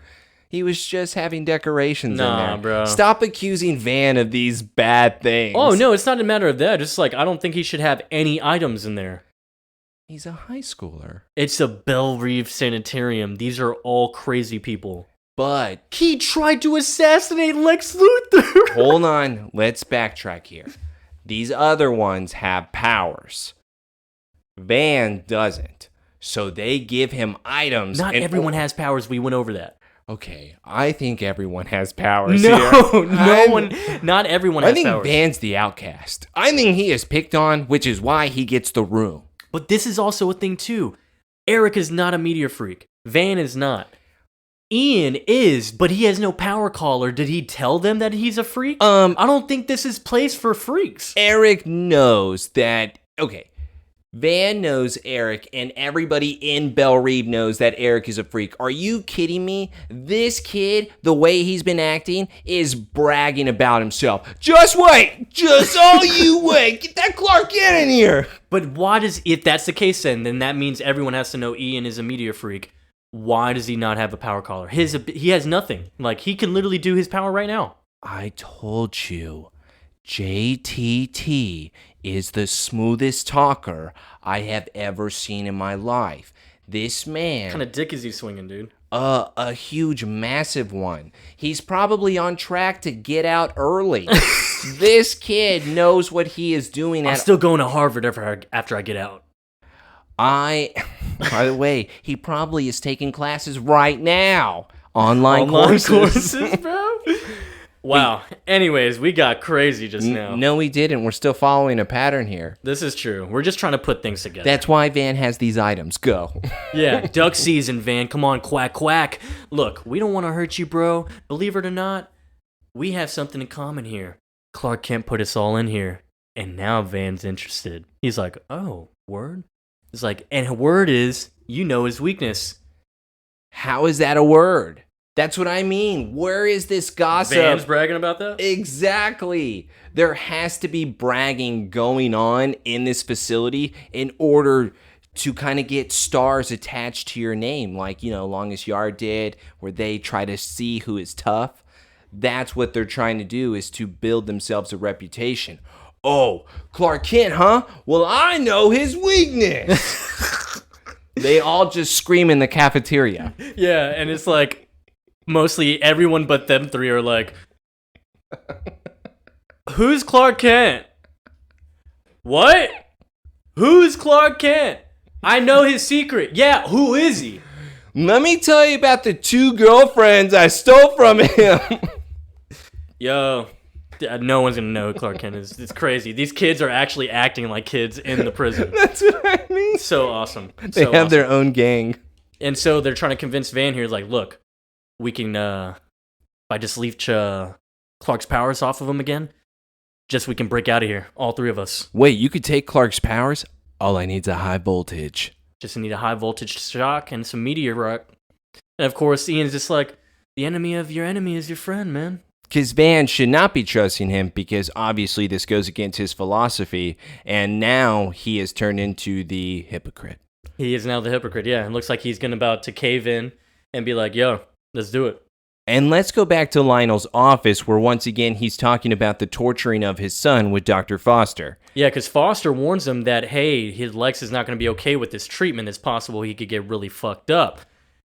He was just having decorations in there. Bro. Stop accusing Van of these bad things. Oh, no, it's not a matter of that. Just like, I don't think he should have any items in there. He's a high schooler. It's a Belle Reve Sanitarium. These are all crazy people. But he tried to assassinate Lex Luthor. Hold on. Let's backtrack here. These other ones have powers. Van doesn't. So they give him items. Not everyone has powers. We went over that. Okay, I think everyone has powers no, here. Not everyone has powers. I think Van's the outcast. I think he is picked on, which is why he gets the room. But this is also a thing, too. Eric is not a meteor freak. Van is not. Ian is, but he has no power caller. Did he tell them that he's a freak? I don't think this is place for freaks. Eric knows that, okay, Van knows Eric, and everybody in Belle Reve knows that Eric is a freak. Are you kidding me? This kid, the way he's been acting, is bragging about himself. Just wait! Just all you wait! Get that Clark Kent in here! But why does, if that's the case then that means everyone has to know Ian is a meteor freak. Why does he not have a power collar? He has nothing. Like, he can literally do his power right now. I told you, JTT is the smoothest talker I have ever seen in my life. This man... What kind of dick is he swinging, dude? A huge, massive one. He's probably on track to get out early. This kid knows what he is doing. I'm still going to Harvard after I get out. By the way, he probably is taking classes right now. Online courses, bro. Wow. Anyways, we got crazy just now. No, we didn't. We're still following a pattern here. This is true. We're just trying to put things together. That's why Van has these items. Go. Yeah, duck season, Van. Come on, quack, quack. Look, we don't want to hurt you, bro. Believe it or not, we have something in common here. Clark Kent put us all in here, and now Van's interested. He's like, oh, word? He's like, and word is, you know his weakness. How is that a word? That's what I mean. Where is this gossip? Van's bragging about that? Exactly. There has to be bragging going on in this facility in order to kind of get stars attached to your name. Like, Longest Yard did, where they try to see who is tough. That's what they're trying to do, is to build themselves a reputation. Oh, Clark Kent, huh? Well, I know his weakness. They all just scream in the cafeteria. Yeah, and it's like, mostly everyone but them three are like, who's Clark Kent? What? Who's Clark Kent? I know his secret. Yeah, who is he? Let me tell you about the 2 girlfriends I stole from him. Yo, no one's gonna know who Clark Kent is. It's crazy. These kids are actually acting like kids in the prison. That's what I mean. So awesome. They have their own gang. And so they're trying to convince Van here, like, look, we can, if I just leech Clark's powers off of him again, we can break out of here, all 3 of us. Wait, you could take Clark's powers? All I need is a high voltage. Just need a high voltage shock and some meteor rock. And of course, Ian's just like, the enemy of your enemy is your friend, man. Because Van should not be trusting him, because obviously this goes against his philosophy, and now he has turned into the hypocrite. He is now the hypocrite, yeah. It looks like he's about to cave in and be like, yo, let's do it. And let's go back to Lionel's office, where once again he's talking about the torturing of his son with Dr. Foster. Yeah, because Foster warns him that, hey, his Lex is not going to be okay with this treatment. It's possible he could get really fucked up.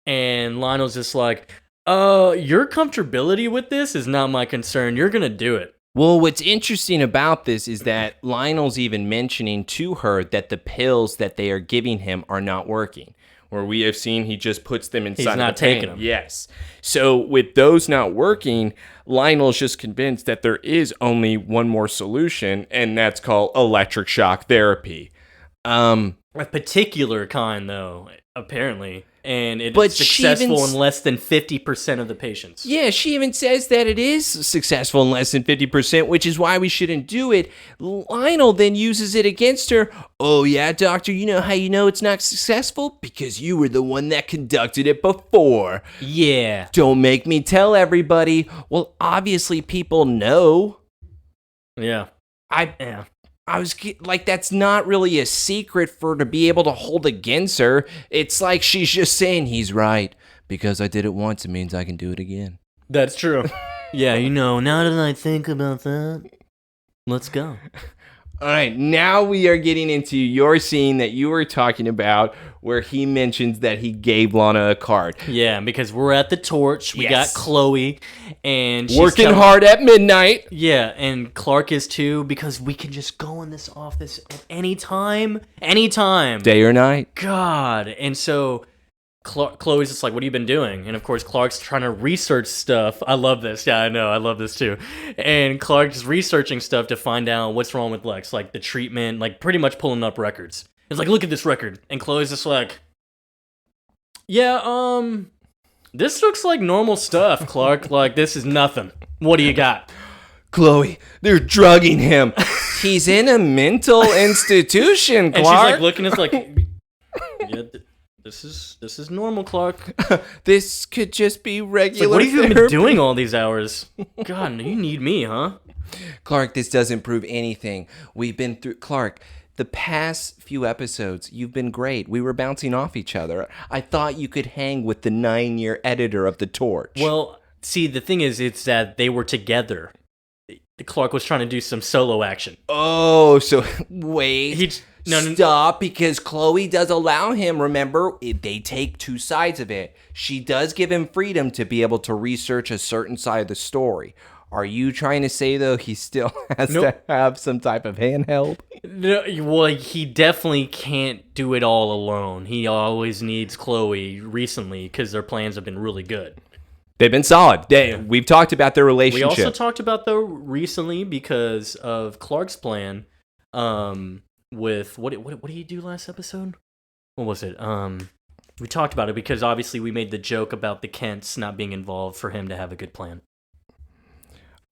And Lionel's just like, your comfortability with this is not my concern. You're going to do it. Well, what's interesting about this is that Lionel's even mentioning to her that the pills that they are giving him are not working. Where we have seen he just puts them inside. He's not taking them. Yes. So with those not working, Lionel's just convinced that there is only one more solution, and that's called electric shock therapy. A particular kind, though, apparently. And it's successful in less than 50% of the patients. Yeah, she even says that it is successful in less than 50%, which is why we shouldn't do it. Lionel then uses it against her. Oh, yeah, doctor, you know how you know it's not successful? Because you were the one that conducted it before. Yeah. Don't make me tell everybody. Well, obviously people know. Yeah. I was like, that's not really a secret for her to be able to hold against her. It's like she's just saying he's right. Because I did it once, it means I can do it again. That's true. Yeah, now that I think about that, let's go. All right, now we are getting into your scene that you were talking about, where he mentions that he gave Lana a card. Yeah, because we're at the Torch. We got Chloe, and she's working hard at midnight. Yeah, and Clark is too, because we can just go in this office at any time, day or night. God, and so Chloe's just like, what have you been doing? And of course, Clark's trying to research stuff. I love this. Yeah, I know. I love this too. And Clark's researching stuff to find out what's wrong with Lex, like the treatment, like pretty much pulling up records. It's like, look at this record. And Chloe's just like, yeah, this looks like normal stuff, Clark. Like, this is nothing. What do you got? Chloe, they're drugging him. He's in a mental institution, And she's Clark. like looking at us like, yeah, this is normal, Clark. This could just be regular. Like, what have you been therapy. doing all these hours? God, you need me, huh? Clark, this doesn't prove anything. We've been through... Clark, the past few episodes, you've been great. We were bouncing off each other. I thought you could hang with the 9-year editor of The Torch. Well, see, the thing is, it's that they were together. Clark was trying to do some solo action. Oh, so wait. No, Stop, because Chloe does allow him, remember, they take two sides of it. She does give him freedom to be able to research a certain side of the story. Are you trying to say, though, he still has to have some type of handheld? No, well, he definitely can't do it all alone. He always needs Chloe recently because their plans have been really good. They've been solid. We've talked about their We relationship. also talked about, though, recently because of Clark's plan with... What did he do last episode? What was it? We talked about it because obviously we made the joke about the Kents not being involved for him to have a good plan.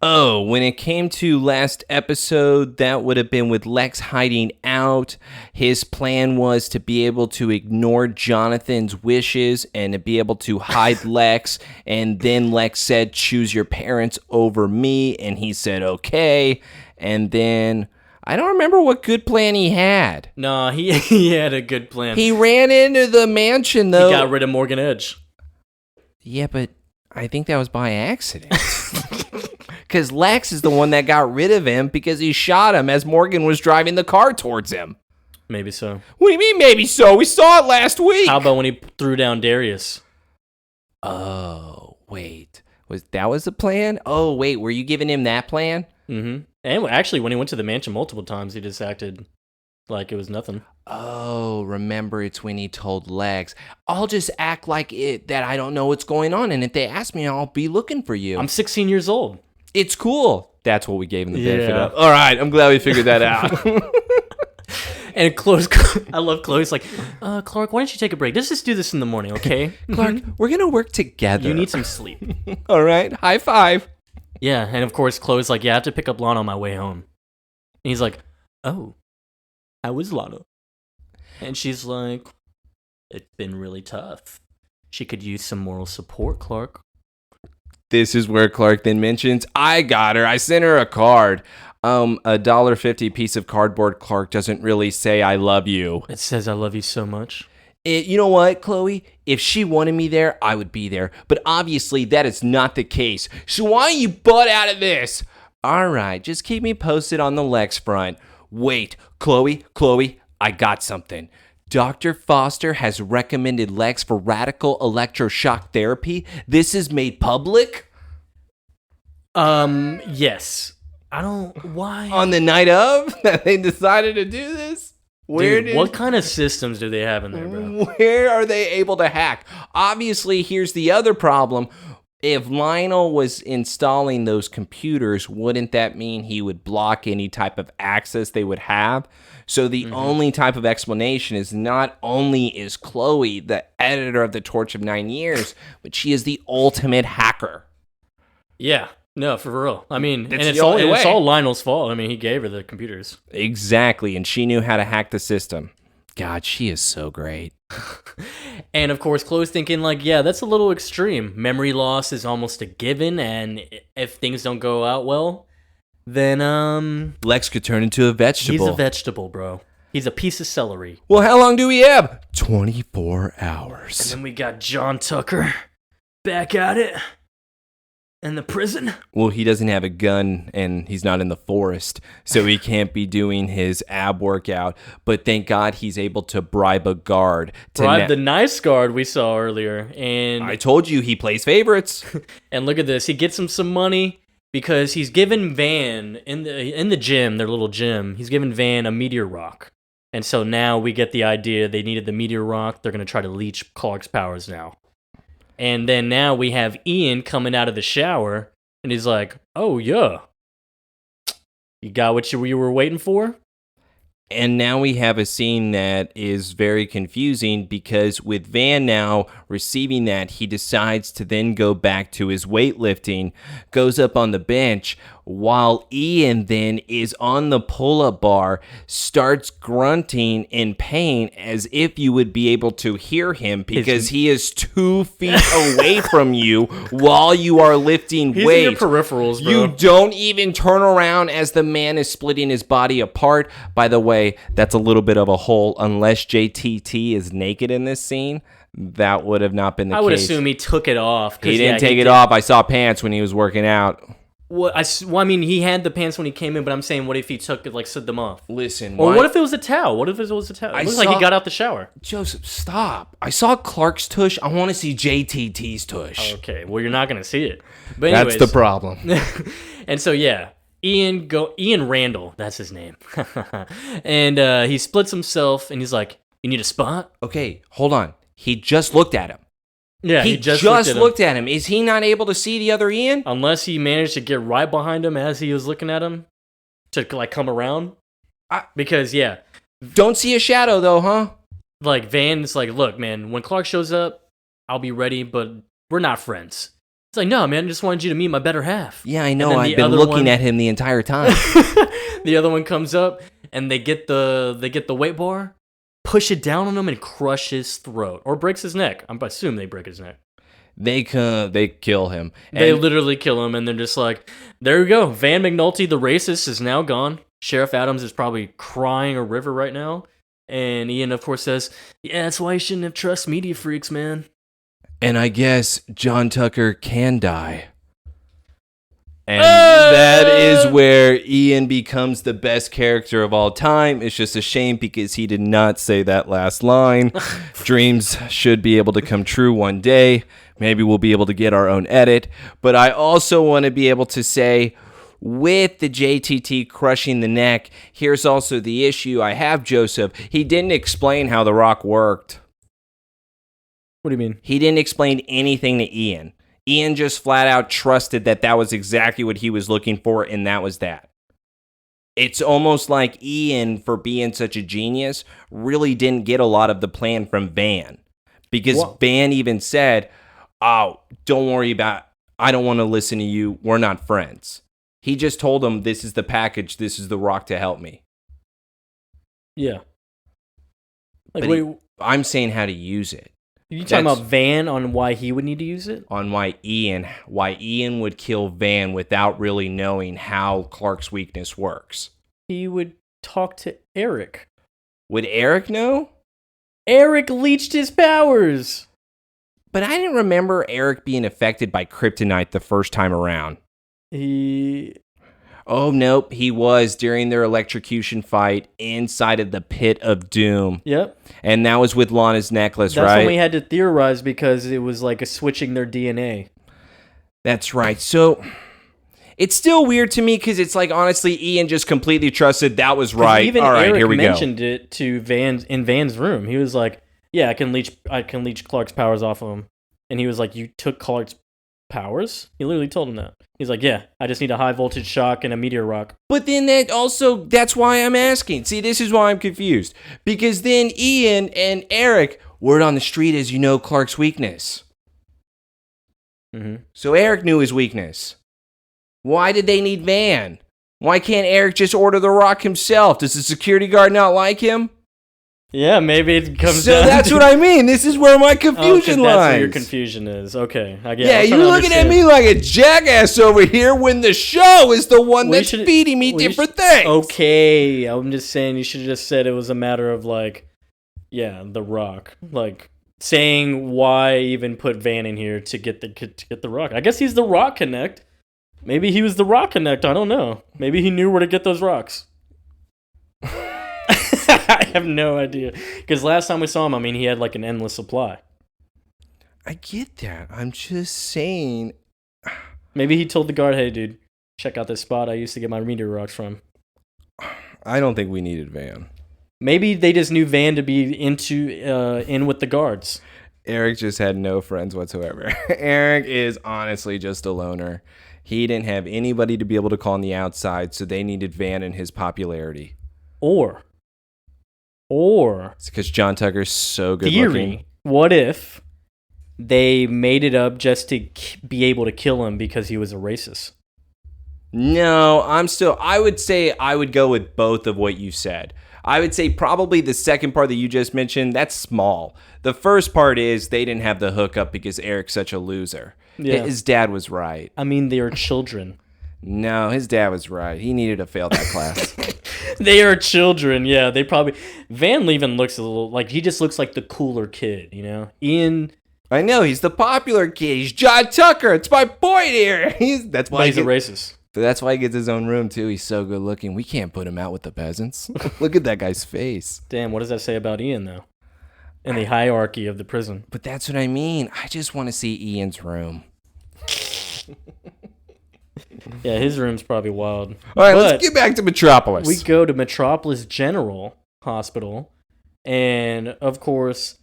Oh, when it came to last episode, that would have been with Lex hiding out. His plan was to be able to ignore Jonathan's wishes and to be able to hide Lex. And then Lex said, choose your parents over me. And he said, okay. And then I don't remember what good plan he had. Nah, he had a good plan. He ran into the mansion, though. He got rid of Morgan Edge. Yeah, but I think that was by accident. Because Lex is the one that got rid of him because he shot him as Morgan was driving the car towards him. Maybe so. What do you mean, maybe so? We saw it last week. How about when he threw down Darius? Oh, wait. Was the plan? Oh, wait. Were you giving him that plan? Mm-hmm. And actually, when he went to the mansion multiple times, he just acted like it was nothing. Oh, remember, it's when he told Lex, I'll just act like that I don't know what's going on, and if they ask me, I'll be looking for you. I'm 16 years old. It's cool. That's what we gave him the benefit of. All right, I'm glad we figured that out. And I love Chloe's like, Clark, why don't you take a break? Let's just do this in the morning, okay? Clark, we're going to work together. You need some sleep. All right, high five. Yeah, and of course, Chloe's like, yeah, I have to pick up Lana on my way home. And he's like, oh, how is Lana? And she's like, it's been really tough. She could use some moral support, Clark. This is where Clark then mentions, I got her. I sent her a card. $1.50 piece of cardboard. Clark doesn't really say I love you. It says I love you so much. You know what, Chloe? If she wanted me there, I would be there. But obviously, that is not the case. So why don't you butt out of this? All right, just keep me posted on the Lex front. Wait, Chloe, I got something. Dr. Foster has recommended Lex for radical electroshock therapy. This is made public? Yes. Why? On the night of that they decided to do this? What kind of systems do they have in there, bro? Where are they able to hack? Obviously, here's the other problem. If Lionel was installing those computers, wouldn't that mean he would block any type of access they would have? So the only type of explanation is not only is Chloe the editor of The Torch of 9 Years, but she is the ultimate hacker. Yeah. No, for real. I mean, it's all Lionel's fault. I mean, he gave her the computers. Exactly, and she knew how to hack the system. God, she is so great. And of course, Chloe's thinking like, yeah, that's a little extreme. Memory loss is almost a given, and if things don't go out well, then Lex could turn into a vegetable. He's a vegetable, bro. He's a piece of celery. Well, how long do we have? 24 hours. And then we got John Tucker back at it. In the prison? Well, he doesn't have a gun and he's not in the forest, so he can't be doing his ab workout. But thank God he's able to bribe a guard. The nice guard we saw earlier. And I told you he plays favorites. And look at this. He gets him some money because he's given Van in the gym, their little gym. He's given Van a meteor rock. And so now we get the idea they needed the meteor rock. They're going to try to leech Clark's powers now. And then now we have Ian coming out of the shower, and he's like, oh, yeah. You got what you were waiting for? And now we have a scene that is very confusing because with Van now receiving that, he decides to then go back to his weightlifting, goes up on the bench, while Ian then is on the pull-up bar, starts grunting in pain as if you would be able to hear him because he is 2 feet away from you while you are lifting He's weights. in your peripherals, bro. You don't even turn around as the man is splitting his body apart. By the way, that's a little bit of a hole. Unless JTT is naked in this scene, that would have not been the case. I would assume he took it off. He didn't take it off. I saw pants when he was working out. Well, I mean, he had the pants when he came in, but I'm saying, what if he took it, like, slid them off? Listen, or what if it was a towel? What if it was a towel? It looks like he got out the shower. Joseph, stop. I saw Clark's tush. I want to see JTT's tush. Okay, well, you're not going to see it. But anyways, that's the problem. And so, yeah, Ian Randall, that's his name. And he splits himself, and he's like, you need a spot? Okay, hold on. He just looked at him. Yeah, he just looked at him. Is he not able to see the other Ian? Unless he managed to get right behind him as he was looking at him to, like, come around. Because, yeah. Don't see a shadow, though, huh? Like, Van's like, look, man, when Clark shows up, I'll be ready, but we're not friends. It's like, no, man, I just wanted you to meet my better half. Yeah, I know. I've been looking at him the entire time. The other one comes up, and they get the weight bar, push it down on him, and crush his throat. Or breaks his neck. I assume they break his neck. They kill him. They literally kill him, and they're just like, there we go. Van McNulty, the racist, is now gone. Sheriff Adams is probably crying a river right now. And Ian, of course, says, yeah, that's why you shouldn't have trust media freaks, man. And I guess John Tucker can die. And that is where Ian becomes the best character of all time. It's just a shame because he did not say that last line. Dreams should be able to come true one day. Maybe we'll be able to get our own edit. But I also want to be able to say, with the JTT crushing the neck, here's also the issue I have, Joseph. He didn't explain how the rock worked. What do you mean? He didn't explain anything to Ian. Ian just flat out trusted that that was exactly what he was looking for, and that was that. It's almost like Ian, for being such a genius, really didn't get a lot of the plan from Van. Because Van even said, oh, don't worry about it. I don't want to listen to you. We're not friends. He just told him, this is the package. This is the rock to help me. Yeah. I'm saying how to use it. You talking about Van on why he would need to use it? On why Ian would kill Van without really knowing how Clark's weakness works. He would talk to Eric. Would Eric know? Eric leached his powers. But I didn't remember Eric being affected by kryptonite the first time around. Oh, nope. He was during their electrocution fight inside of the pit of doom. Yep. And that was with Lana's necklace, right? That's when we had to theorize because it was like a switching their DNA. That's right. So it's still weird to me because it's like, honestly, Ian just completely trusted that was right. Even all right, Eric here we mentioned it to Van in Van's room. He was like, yeah, I can leech Clark's powers off of him. And he was like, you took Clark's powers? He literally told him that. He's like, yeah, I just need a high voltage shock and a meteor rock. But then that's why I'm asking. See, this is why I'm confused. Because then Ian and Eric, word on the street is, you know, Clark's weakness. Mm-hmm. So Eric knew his weakness. Why did they need Van? Why can't Eric just order the rock himself? Does the security guard not like him? Yeah, maybe it comes so down that's what I mean. This is where my confusion lies. That's where your confusion is. Okay, I get it. Yeah, you're looking at me like a jackass over here when the show is the one that's feeding me different things. Okay, I'm just saying you should have just said it was a matter of like, yeah, the rock. Like saying why even put Van in here to get the rock. I guess he's the Rock Connect. Maybe he was the Rock Connect. I don't know. Maybe he knew where to get those rocks. I have no idea. Because last time we saw him, I mean, he had like an endless supply. I get that. I'm just saying. Maybe he told the guard, hey, dude, check out this spot I used to get my meteor rocks from. I don't think we needed Van. Maybe they just knew Van to be in with the guards. Eric just had no friends whatsoever. Eric is honestly just a loner. He didn't have anybody to be able to call on the outside, so they needed Van and his popularity. Or Or It's because John Tucker's so good theory, looking. what if they made it up just to be able to kill him because he was a racist? No, I would say I would go with both of what you said. I would say probably the second part that you just mentioned, that's small. The first part is they didn't have the hookup because Eric's such a loser. Yeah. His dad was right. I mean, they are children. No, his dad was right. He needed to fail that class. They are children. Yeah, they probably. Van even looks a little like he just looks like the cooler kid, you know? Ian. I know, he's the popular kid. He's John Tucker. It's my point here. That's why He's a racist. But that's why he gets his own room, too. He's so good looking. We can't put him out with the peasants. Look at that guy's face. Damn, what does that say about Ian, though? In the hierarchy of the prison. But that's what I mean. I just want to see Ian's room. Yeah, his room's probably wild. All right, let's get back to Metropolis. We go to Metropolis General Hospital, and of course,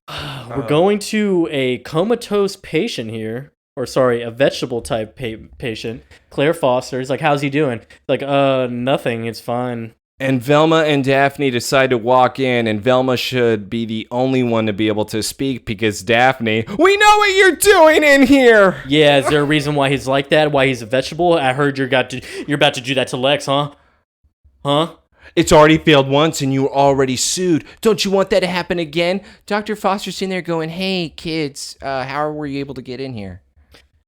we're going to a comatose patient here. Or sorry, a vegetable type patient. Claire Foster's like, how's he doing? Like, nothing. It's fine. And Velma and Daphne decide to walk in, and Velma should be the only one to be able to speak because Daphne, we know what you're doing in here. Yeah, is there a reason why he's like that? Why he's a vegetable? I heard you're about to do that to Lex, huh? Huh? It's already failed once, and you were already sued. Don't you want that to happen again? Dr. Foster's in there going, hey, kids, how were you able to get in here?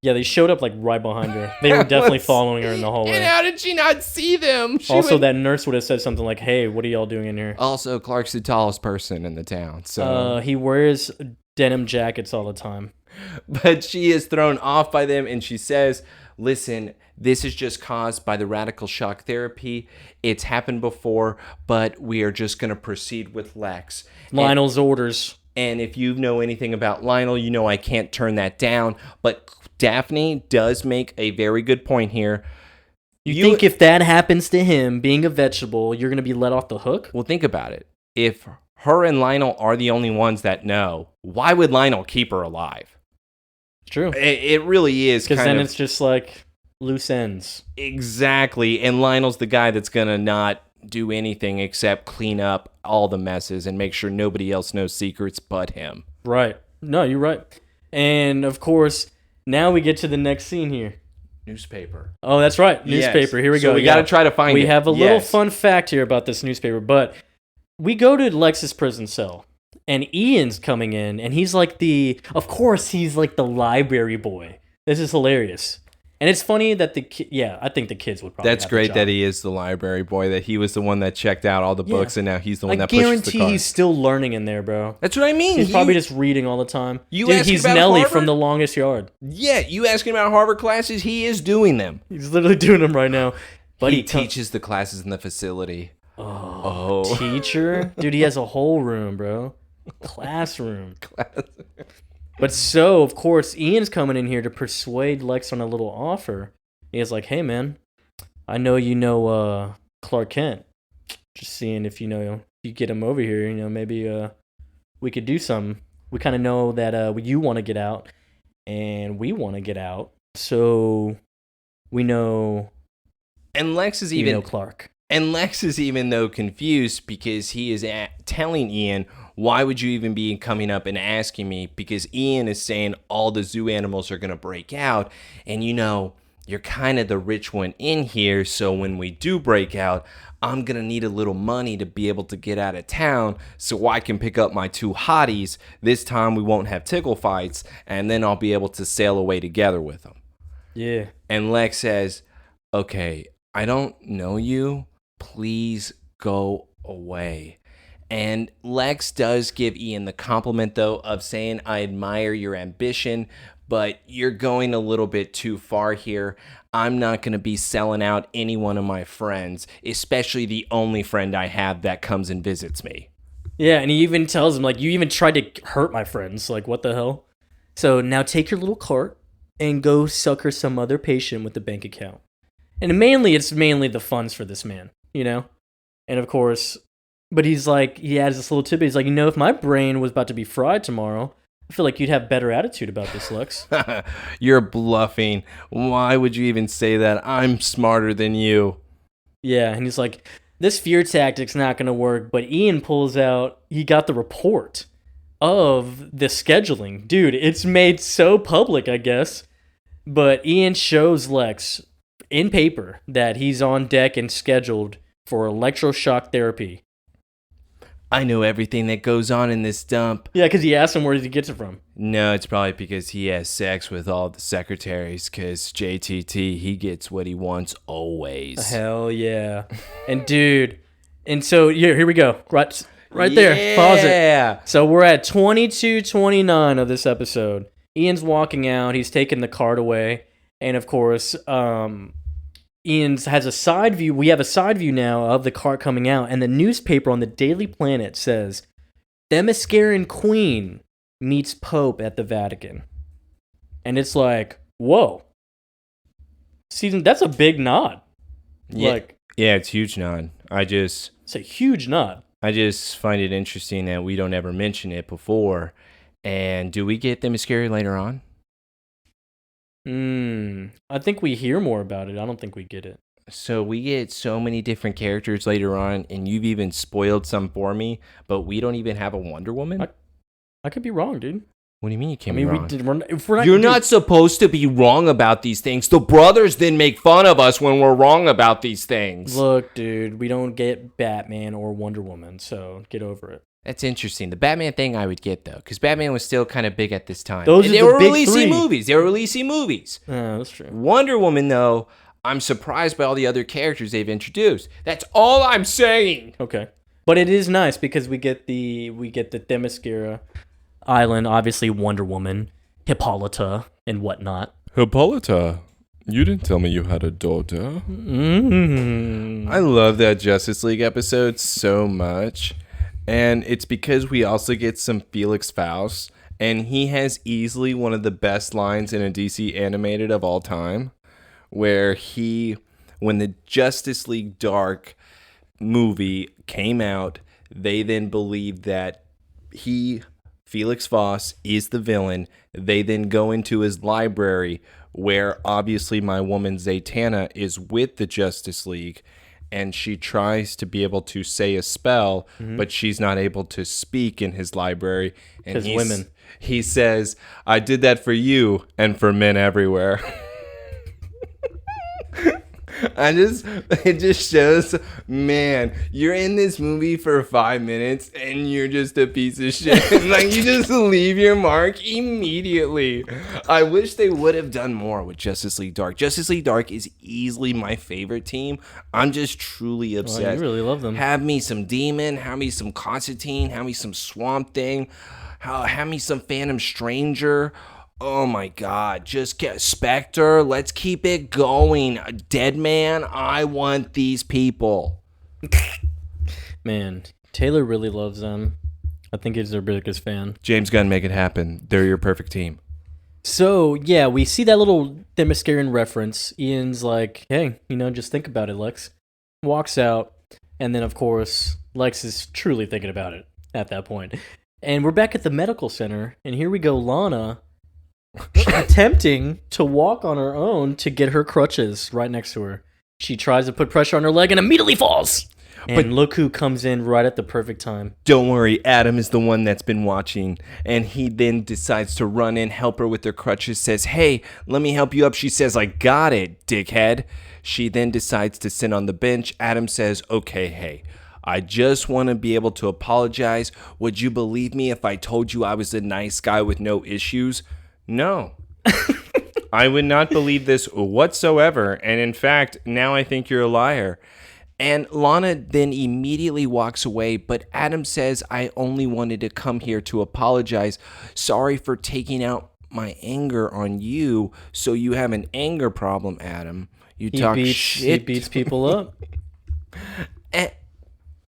Yeah, they showed up like right behind her. They were definitely following her in the hallway. And how did she not see them? That nurse would have said something like, hey, what are y'all doing in here? Also, Clark's the tallest person in the town. So he wears denim jackets all the time. But she is thrown off by them, and she says, listen, this is just caused by the radical shock therapy. It's happened before, but we are just going to proceed with Lex. Lionel's orders. And if you know anything about Lionel, you know I can't turn that down. But Daphne does make a very good point here. You think if that happens to him, being a vegetable, you're going to be let off the hook? Well, think about it. If her and Lionel are the only ones that know, why would Lionel keep her alive? It's true. It really is. Because then it's just like loose ends. Exactly. And Lionel's the guy that's going to not do anything except clean up all the messes and make sure nobody else knows secrets but him. Right. No, you're right. And of course, now we get to the next scene here. Newspaper. Oh, that's right. Newspaper. Yes. Here we go. So we got to try to find it. We have a little fun fact here about this newspaper, but we go to Lex's prison cell, and Ian's coming in, and he's like of course, he's like the library boy. This is hilarious. And it's funny that I think the kids would probably That's great that he is the library boy, that he was the one that checked out all the books, and now he's the one that pushes the I guarantee he's still learning in there, bro. That's what I mean. He's probably just reading all the time. He's about Nelly Harvard? from The Longest Yard. Yeah, you asking about Harvard classes, he is doing them. He's literally doing them right now. But he teaches the classes in the facility. Oh. Teacher? Dude, he has a whole room, bro. Classroom. But so, of course, Ian's coming in here to persuade Lex on a little offer. He's like, hey, man, I know you know Clark Kent. Just seeing if, you get him over here, maybe we could do something. We kind of know that you want to get out, and we want to get out. So we know... And Lex is even... Clark. And Lex is even though confused because he is telling Ian, why would you even be coming up and asking me? Because Ian is saying all the zoo animals are going to break out. And you're kind of the rich one in here. So when we do break out, I'm going to need a little money to be able to get out of town so I can pick up my two hotties. This time we won't have tickle fights. And then I'll be able to sail away together with them. Yeah. And Lex says, okay, I don't know you. Please go away. And Lex does give Ian the compliment, though, of saying, I admire your ambition, but you're going a little bit too far here. I'm not going to be selling out any one of my friends, especially the only friend I have that comes and visits me. Yeah, and he even tells him, like, you even tried to hurt my friends. Like, what the hell? So now take your little cart and go sucker some other patient with a bank account. And it's mainly the funds for this man, And of course, but he's like, he adds this little tidbit. He's like, if my brain was about to be fried tomorrow, I feel like you'd have better attitude about this, Lex. You're bluffing. Why would you even say that? I'm smarter than you. Yeah, and he's like, this fear tactic's not going to work, but Ian pulls out, he got the report of the scheduling. Dude, it's made so public, I guess. But Ian shows Lex in paper that he's on deck and scheduled for electroshock therapy. I know everything that goes on in this dump. Yeah, because he asked him where he gets it from. No, it's probably because he has sex with all the secretaries, because JTT, he gets what he wants always. Hell yeah. And dude, and so here we go. Right there. Pause it. So we're at 22:29 of this episode. Ian's walking out. He's taking the card away. And of course, Ian's has a side view. We have a side view now of the cart coming out. And the newspaper on the Daily Planet says, Themysciran Queen meets Pope at the Vatican. And it's like, whoa. Season, that's a big nod. Yeah, it's a huge nod. It's a huge nod. I just find it interesting that we don't ever mention it before. And do we get Themyscira later on? I think we hear more about it. I don't think we get it. So we get so many different characters later on, and you've even spoiled some for me, but we don't even have a Wonder Woman? I could be wrong, dude. What do you mean you can't be wrong? You're not supposed to be wrong about these things. The brothers then make fun of us when we're wrong about these things. Look, dude, we don't get Batman or Wonder Woman, so get over it. That's interesting. The Batman thing I would get, though, because Batman was still kind of big at this time. They were releasing movies. Yeah, that's true. Wonder Woman, though, I'm surprised by all the other characters they've introduced. That's all I'm saying. Okay. But it is nice because we get the Themyscira Island, obviously Wonder Woman, Hippolyta, and whatnot. Hippolyta, you didn't tell me you had a daughter. Mm-hmm. I love that Justice League episode so much. And it's because we also get some Felix Faust. And he has easily one of the best lines in a DC animated of all time. Where when the Justice League Dark movie came out, they then believed that Felix Faust, is the villain. They then go into his library where obviously my woman Zatanna is with the Justice League. And she tries to be able to say a spell, but she's not able to speak in his library. And women. He says, I did that for you and for men everywhere. It just shows, man, you're in this movie for 5 minutes and you're just a piece of shit. Like, you just leave your mark immediately. I wish they would have done more with Justice League Dark. Justice League Dark is easily my favorite team. I'm just truly obsessed. Oh, you really love them. Have me some Demon, have me some Constantine, have me some Swamp Thing, have me some Phantom Stranger. Oh my God, just get Spectre. Let's keep it going. Deadman, I want these people. Man, Taylor really loves them. I think he's their biggest fan. James Gunn, make it happen. They're your perfect team. So, yeah, we see that little Themysciran reference. Ian's like, hey, just think about it, Lex. Walks out, and then, of course, Lex is truly thinking about it at that point. And we're back at the medical center, and here we go, Lana attempting to walk on her own to get her crutches right next to her. She tries to put pressure on her leg and immediately falls. And look who comes in right at the perfect time. Don't worry, Adam is the one that's been watching. And he then decides to run in, help her with her crutches, says, hey, let me help you up. She says, I got it, dickhead. She then decides to sit on the bench. Adam says, okay, hey, I just want to be able to apologize. Would you believe me if I told you I was a nice guy with no issues? No, I would not believe this whatsoever. And in fact, now I think you're a liar. And Lana then immediately walks away. But Adam says, I only wanted to come here to apologize. Sorry for taking out my anger on you. So you have an anger problem, Adam. He beats people up.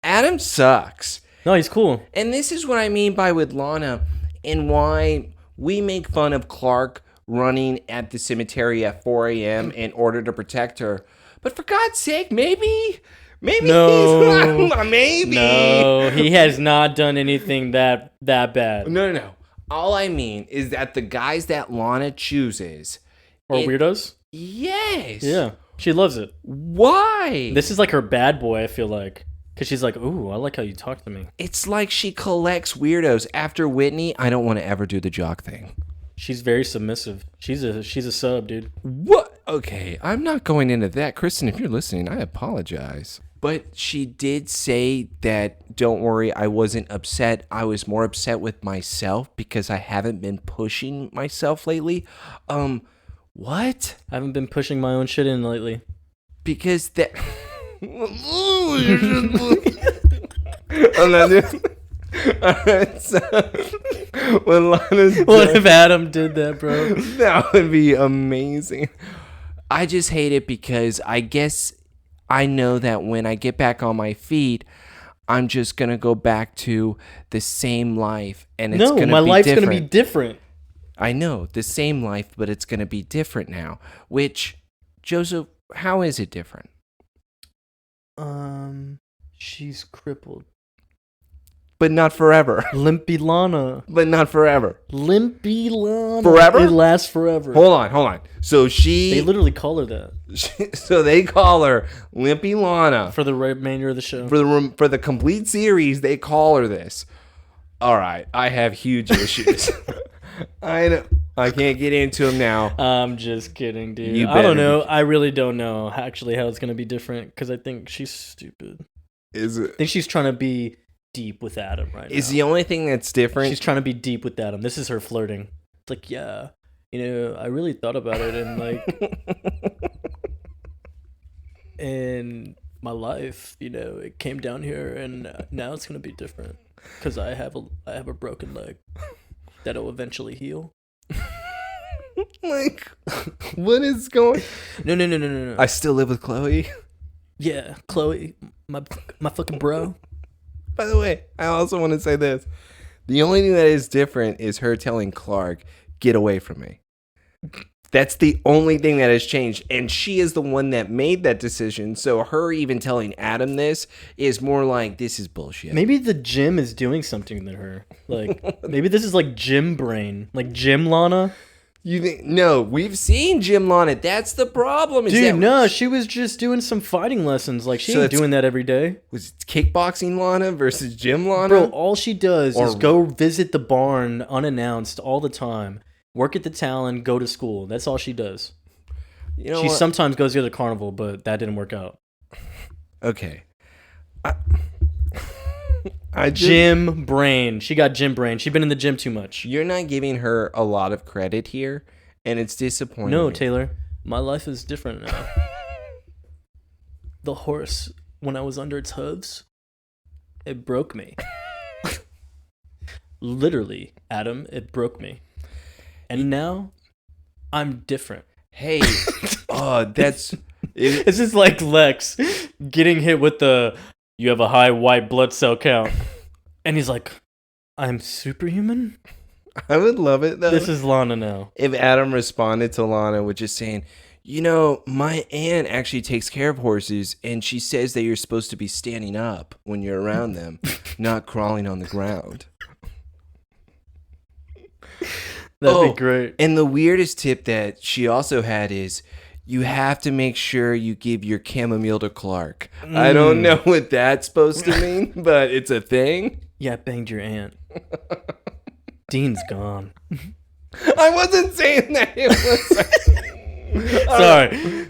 Adam sucks. No, he's cool. And this is what I mean by with Lana and why we make fun of Clark running at the cemetery at 4 a.m. in order to protect her. But for God's sake, maybe no. he's not, maybe. No, he has not done anything that bad. No. All I mean is that the guys that Lana chooses are weirdos? Yes. Yeah. She loves it. Why? This is like her bad boy, I feel like. Because she's like, ooh, I like how you talk to me. It's like she collects weirdos. After Whitney, I don't want to ever do the jock thing. She's very submissive. She's a sub, dude. What? Okay, I'm not going into that. Kristen, if you're listening, I apologize. But she did say that, don't worry, I wasn't upset. I was more upset with myself because I haven't been pushing myself lately. What? I haven't been pushing my own shit in lately. Because that... I'm not doing... Alright, so... When Lana's What if Adam did that, bro? That would be amazing. I just hate it because I guess I know that when I get back on my feet, I'm just going to go back to the same life. And it's No, my life's going to be different. I know, the same life, but it's going to be different now. Which, Joseph, how is it different? She's crippled. But not forever. Limpy Lana. But not forever. Limpy Lana. Forever? It lasts forever. Hold on. So They literally call her that. So they call her Limpy Lana. For the remainder of the show. For the complete series, they call her this. All right, I have huge issues. I know. I can't get into them now. I'm just kidding, dude. You I don't better know. be. I really don't know actually how it's going to be different because I think she's stupid. Is it? I think she's trying to be deep with Adam right now. Is the only thing that's different? She's trying to be deep with Adam. This is her flirting. It's like, yeah, I really thought about it and like in my life, it came down here and now it's going to be different because I have a broken leg that'll eventually heal. Like, what is going? No. I still live with Chloe. Yeah, Chloe, my fucking bro. By the way, I also want to say this. The only thing that is different is her telling Clark, get away from me. That's the only thing that has changed. And she is the one that made that decision. So her even telling Adam this is more like, this is bullshit. Maybe the gym is doing something to her. Like, maybe this is like gym brain. Like gym Lana. You think? No, we've seen Jim Lana. That's the problem. Dude, no, she was just doing some fighting lessons. Like, she ain't doing that every day. Was it kickboxing Lana versus Jim Lana? Bro, all she does is go visit the barn unannounced all the time, work at the Talon, go to school. That's all she does. She sometimes goes to the carnival, but that didn't work out. Okay. Gym brain. She got gym brain. She's been in the gym too much. You're not giving her a lot of credit here, and it's disappointing. No, Taylor. My life is different now. The horse, when I was under its hooves, it broke me. Literally, Adam, it broke me. And now, I'm different. Hey, that's... This is like Lex getting hit with the... You have a high white blood cell count. And he's like, I'm superhuman? I would love it, though. This is Lana now. If Adam responded to Lana with just saying, my aunt actually takes care of horses, and she says that you're supposed to be standing up when you're around them, not crawling on the ground. That'd be great. And the weirdest tip that she also had is, you have to make sure you give your chamomile to Clark. I don't know what that's supposed to mean, but it's a thing. Yeah, I banged your aunt. Dean's gone. I wasn't saying that. It was...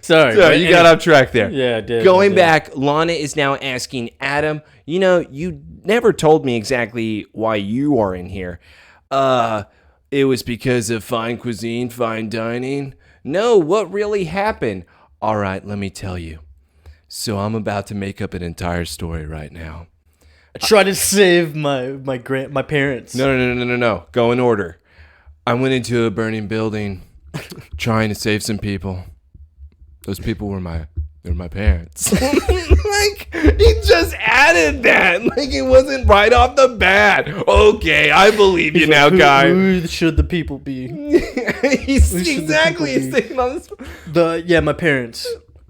Sorry. You got off track there. Yeah, I did. Going back, Lana is now asking Adam, you never told me exactly why you are in here. It was because of fine cuisine, fine dining. No, what really happened? All right, let me tell you. So I'm about to make up an entire story right now. I tried to save my parents. No. Go in order. I went into a burning building trying to save some people. Those people were my parents. Like, he just added that. Like, it wasn't right off the bat. Okay, I believe you now, guy. Who should the people be? He's sitting on this. My parents.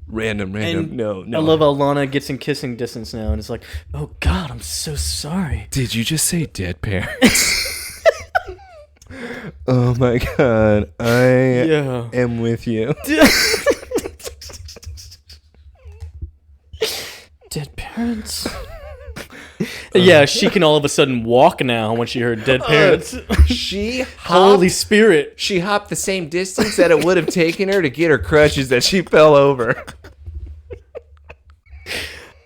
Random. And no. I love how Lana gets in kissing distance now, and it's like, oh God, I'm so sorry. Did you just say dead parents? Oh my God, I am with you. dead parents. Yeah, she can all of a sudden walk now when she heard dead parents. Holy Spirit. She hopped the same distance that it would have taken her to get her crutches that she fell over.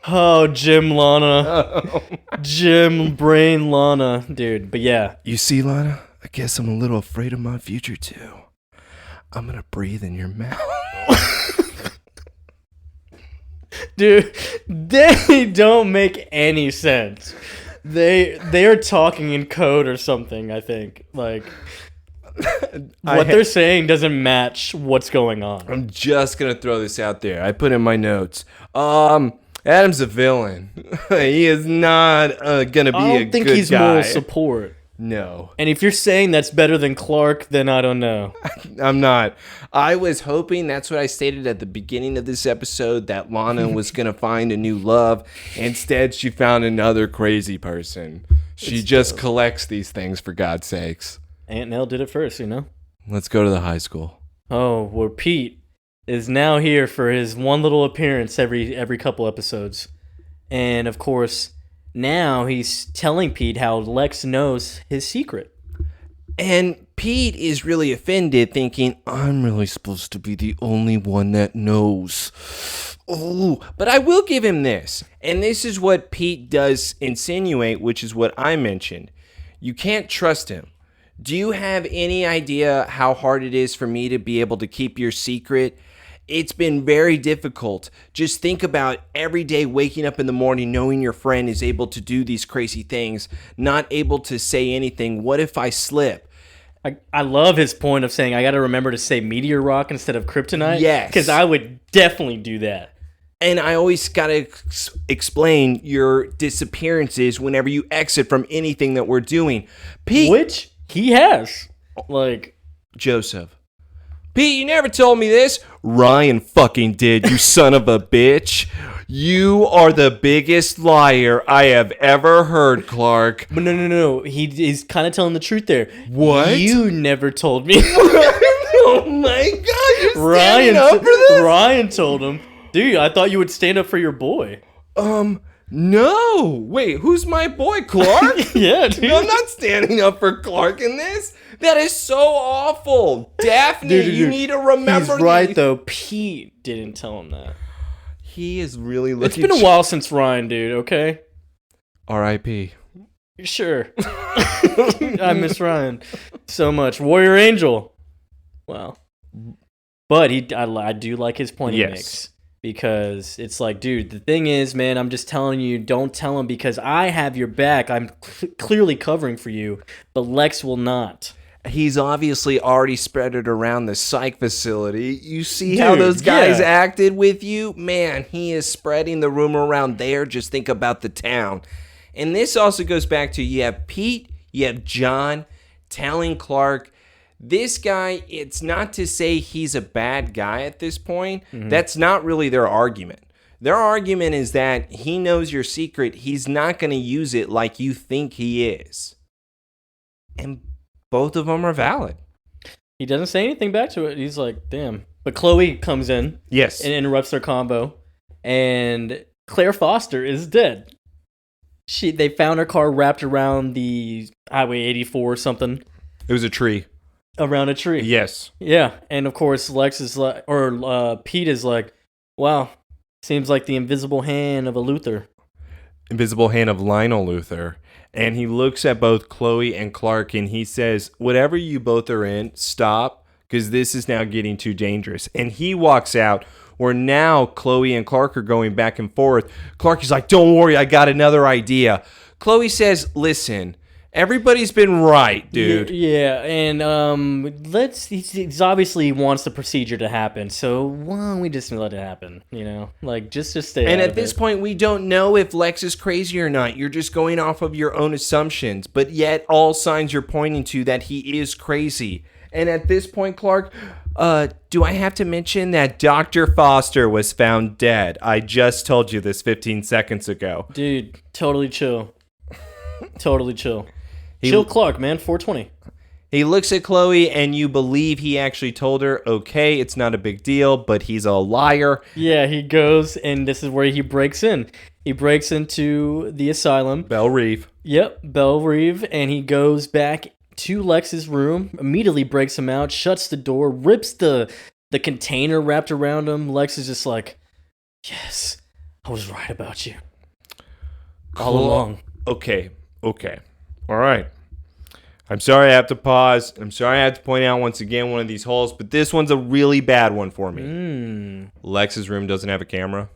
Oh, Jim Lana. Jim Brain Lana. Dude, but yeah. You see, Lana, I guess I'm a little afraid of my future, too. I'm going to breathe in your mouth. Dude, they don't make any sense. They are talking in code or something, I think. Like, what they're saying doesn't match what's going on. I'm just going to throw this out there. I put in my notes. Adam's a villain. He is not going to be a good guy. I don't think he's moral support. No. And if you're saying that's better than Clark, then I don't know. I'm not. I was hoping, that's what I stated at the beginning of this episode, that Lana was going to find a new love. Instead, she found another crazy person. She just collects these things, for God's sakes. Aunt Nell did it first, you know? Let's go to the high school. Oh, where Pete is now here for his one little appearance every couple episodes. And, of course, now he's telling Pete how Lex knows his secret. And Pete is really offended, thinking, I'm really supposed to be the only one that knows. Oh, but I will give him this. And this is what Pete does insinuate, which is what I mentioned. You can't trust him. Do you have any idea how hard it is for me to be able to keep your secret? It's been very difficult. Just think about every day waking up in the morning knowing your friend is able to do these crazy things, not able to say anything. What if I slip? I love his point of saying I got to remember to say meteor rock instead of kryptonite. Yes. Because I would definitely do that. And I always got to explain your disappearances whenever you exit from anything that we're doing. Pete. Which he has. Like. Joseph. Pete, you never told me this. Ryan fucking did, you son of a bitch. You are the biggest liar I have ever heard, Clark. But no. He's kind of telling the truth there. What? You never told me. Oh my God, you're standing up for this? Ryan told him. Dude, I thought you would stand up for your boy. No. Wait, who's my boy, Clark? Yeah, dude. No, I'm not standing up for Clark in this. That is so awful. Daphne, dude. You need to remember. He's right, though. Pete didn't tell him that. He is really looking. It's been a while since Ryan, dude, okay? R.I.P. Sure. I miss Ryan so much. Warrior Angel. Wow. But I do like his point he makes. Because it's like, dude, the thing is, man, I'm just telling you, don't tell him because I have your back. I'm clearly covering for you, but Lex will not. He's obviously already spread it around the psych facility. You see how those guys acted with you? Man, he is spreading the rumor around there. Just think about the town. And this also goes back to, you have Pete, you have John telling Clark, this guy, it's not to say he's a bad guy at this point. Mm-hmm. That's not really their argument. Their argument is that he knows your secret. He's not going to use it like you think he is. And both of them are valid. He doesn't say anything back to it. He's like, damn. But Chloe comes in. Yes. And interrupts their combo. And Claire Foster is dead. They found her car wrapped around the Highway 84 or something. It was a tree. Around a tree. Yes. Yeah. And of course, Lex is like, or Pete is like, wow, seems like the invisible hand of a Luthor. Invisible hand of Lionel Luthor. And he looks at both Chloe and Clark and he says, whatever you both are in, stop, because this is now getting too dangerous. And he walks out where now Chloe and Clark are going back and forth. Clark is like, don't worry, I got another idea. Chloe says, listen, everybody's been right, dude. Yeah, and he's obviously wants the procedure to happen, so why don't we just let it happen, you know? Like, just stay And out at this point, we don't know if Lex is crazy or not. You're just going off of your own assumptions, but yet all signs are pointing to that he is crazy. And at this point, Clark, do I have to mention that Dr. Foster was found dead? I just told you this 15 seconds ago. Dude, totally chill. Totally chill. Chill Clark, man, 420. He looks at Chloe and you believe he actually told her, okay, it's not a big deal, but he's a liar. Yeah, he goes and this is where he breaks in. He breaks into the asylum. Belle Reve. Yep, Belle Reve, and he goes back to Lex's room, immediately breaks him out, shuts the door, rips the container wrapped around him. Lex is just like, yes, I was right about you. All along. Okay. All right. I'm sorry I have to pause. I'm sorry I have to point out once again one of these holes, but this one's a really bad one for me. Lex's room doesn't have a camera.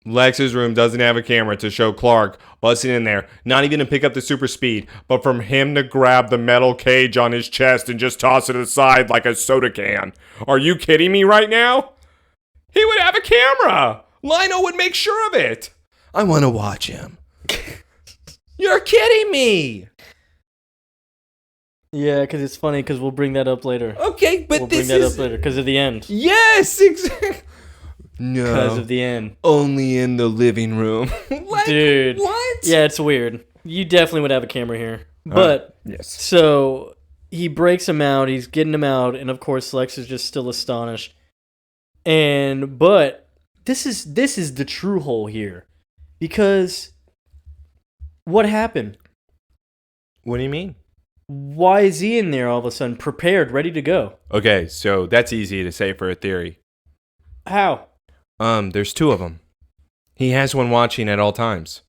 Lex's room doesn't have a camera to show Clark busting in there, not even to pick up the super speed, but from him to grab the metal cage on his chest and just toss it aside like a soda can. Are you kidding me right now? He would have a camera. Lionel would make sure of it. I want to watch him. You're kidding me. Yeah, because it's funny, because we'll bring that up later. Okay, but we'll bring that up later, because of the end. Yes, exactly. No. Because of the end. Only in the living room. Like, dude. What? Yeah, it's weird. You definitely would have a camera here. But, yes. So, he breaks him out, he's getting him out, and of course Lex is just still astonished. But, this is the true hole here. Because, what happened? What do you mean? Why is he in there all of a sudden, prepared, ready to go? Okay, so that's easy to say for a theory. How? There's two of them. He has one watching at all times.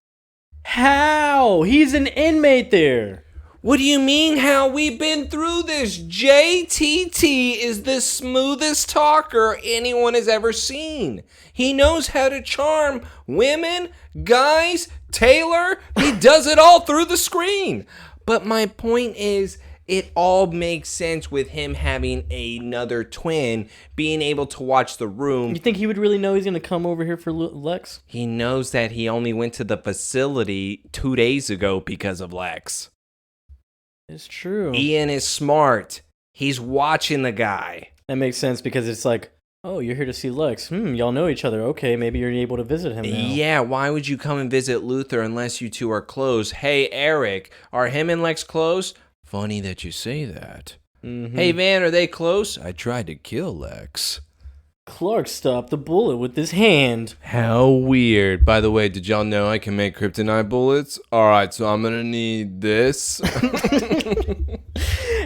How? He's an inmate there. What do you mean how? We've been through this. JTT is the smoothest talker anyone has ever seen. He knows how to charm women, guys, Taylor. He does it all through the screen. But my point is, it all makes sense with him having another twin, being able to watch the room. You think he would really know he's going to come over here for Lex? He knows that he only went to the facility 2 days ago because of Lex. It's true. Ian is smart. He's watching the guy. That makes sense because it's like, oh, you're here to see Lex. Y'all know each other. Okay, maybe you're able to visit him now. Yeah, why would you come and visit Luther unless you two are close? Hey, Eric, are him and Lex close? Funny that you say that. Mm-hmm. Hey, Van, are they close? I tried to kill Lex. Clark stopped the bullet with his hand. How weird. By the way, did y'all know I can make kryptonite bullets? All right, so I'm going to need this.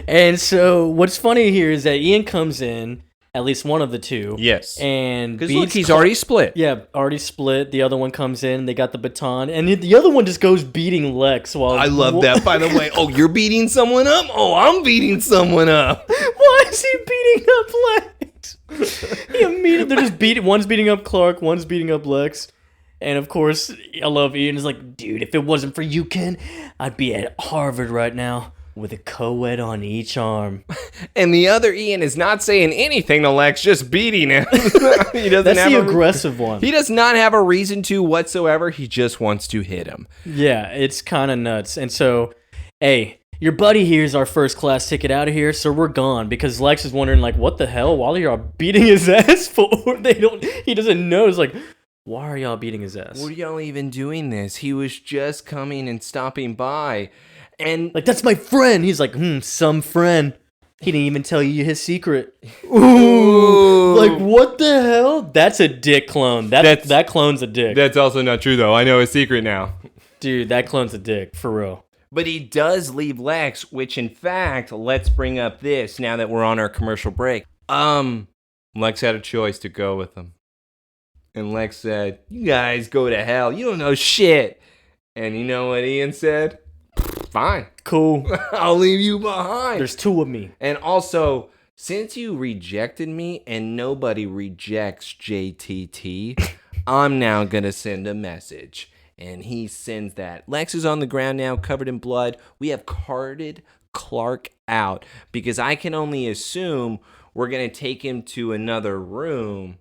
And so what's funny here is that Ian comes in, at least one of the two. Yes. And because look, he's already split. Yeah, already split. The other one comes in. They got the baton. And the other one just goes beating Lex. While I love that, by the way. Oh, you're beating someone up? Oh, I'm beating someone up. Why is he beating up Lex? They're just beating. One's beating up Clark. One's beating up Lex. And of course, I love Ian. He's like, dude, if it wasn't for you, Ken, I'd be at Harvard right now. With a co-ed on each arm. And the other Ian is not saying anything to Lex, just beating him. He doesn't That's have the aggressive one. He does not have a reason to whatsoever. He just wants to hit him. Yeah, it's kind of nuts. And so, hey, your buddy here is our first class ticket out of here, so we're gone. Because Lex is wondering, like, what the hell? Why are y'all beating his ass for? He doesn't know. It's like, why are y'all beating his ass? What are y'all even doing this? He was just coming and stopping by. And like, that's my friend. He's like, some friend. He didn't even tell you his secret. Ooh. Like, what the hell? That's a dick clone. That clone's a dick. That's also not true, though. I know his secret now. Dude, that clone's a dick, for real. But he does leave Lex, which, in fact, let's bring up this now that we're on our commercial break. Lex had a choice to go with him. And Lex said, you guys go to hell. You don't know shit. And you know what Ian said? Fine. Cool. I'll leave you behind. There's two of me. And also, since you rejected me and nobody rejects JTT, I'm now going to send a message. And he sends that. Lex is on the ground now, covered in blood. We have carted Clark out because I can only assume we're going to take him to another room.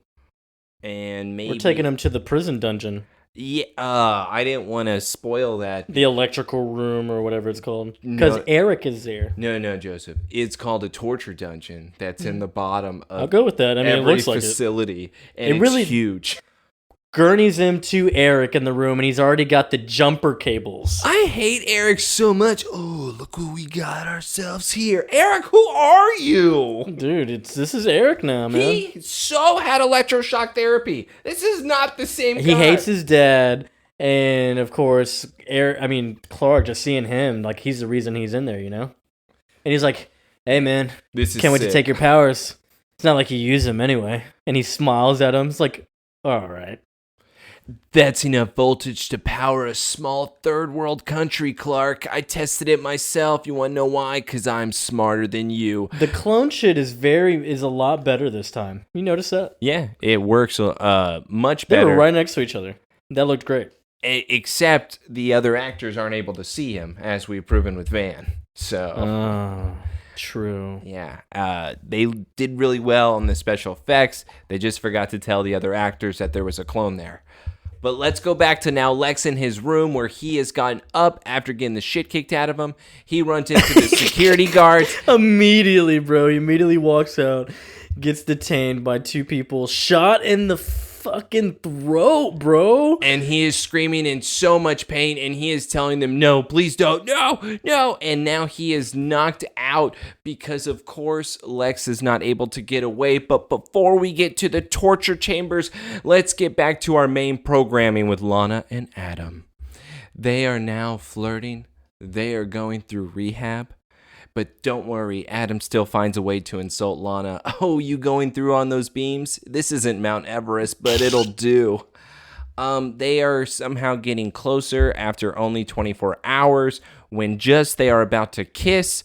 And maybe we're taking him to the prison dungeon. Yeah, I didn't want to spoil that. The electrical room or whatever it's called. Because Eric is there. No, Joseph. It's called a torture dungeon that's in the bottom of I'll go with that. I mean, every it looks like facility. it. And it's huge. gurneys him to Eric in the room, and he's already got the jumper cables. I hate Eric so much. Oh, look what we got ourselves here. Eric, who are you? Dude, this is Eric now, man. He so had electroshock therapy. This is not the same guy. He hates his dad, and of course, Clark, just seeing him, like, he's the reason he's in there, you know? And he's like, hey, man, can't wait to take your powers. It's not like you use them anyway. And he smiles at him. It's like, all right. That's enough voltage to power a small third world country, Clark. I tested it myself. You want to know why? Because I'm smarter than you. The clone shit is a lot better this time. You notice that? Yeah, it works much They better. were right next to each other. That looked great. Except the other actors aren't able to see him, as we've proven with Van. So, true. Yeah, they did really well on the special effects. They just forgot to tell the other actors that there was a clone there. But let's go back to now Lex in his room where he has gotten up after getting the shit kicked out of him. He runs into the security guards. Immediately, bro. He immediately walks out, gets detained by two people, shot in the fucking throat, bro. And he is screaming in so much pain, and he is telling them, no, please don't, no. And now he is knocked out because, of course, Lex is not able to get away. But before we get to the torture chambers, let's get back to our main programming with Lana and Adam. They are now flirting. They are going through rehab. But don't worry, Adam still finds a way to insult Lana. Oh, you going through on those beams? This isn't Mount Everest, but it'll do. They are somehow getting closer after only 24 hours when just they are about to kiss.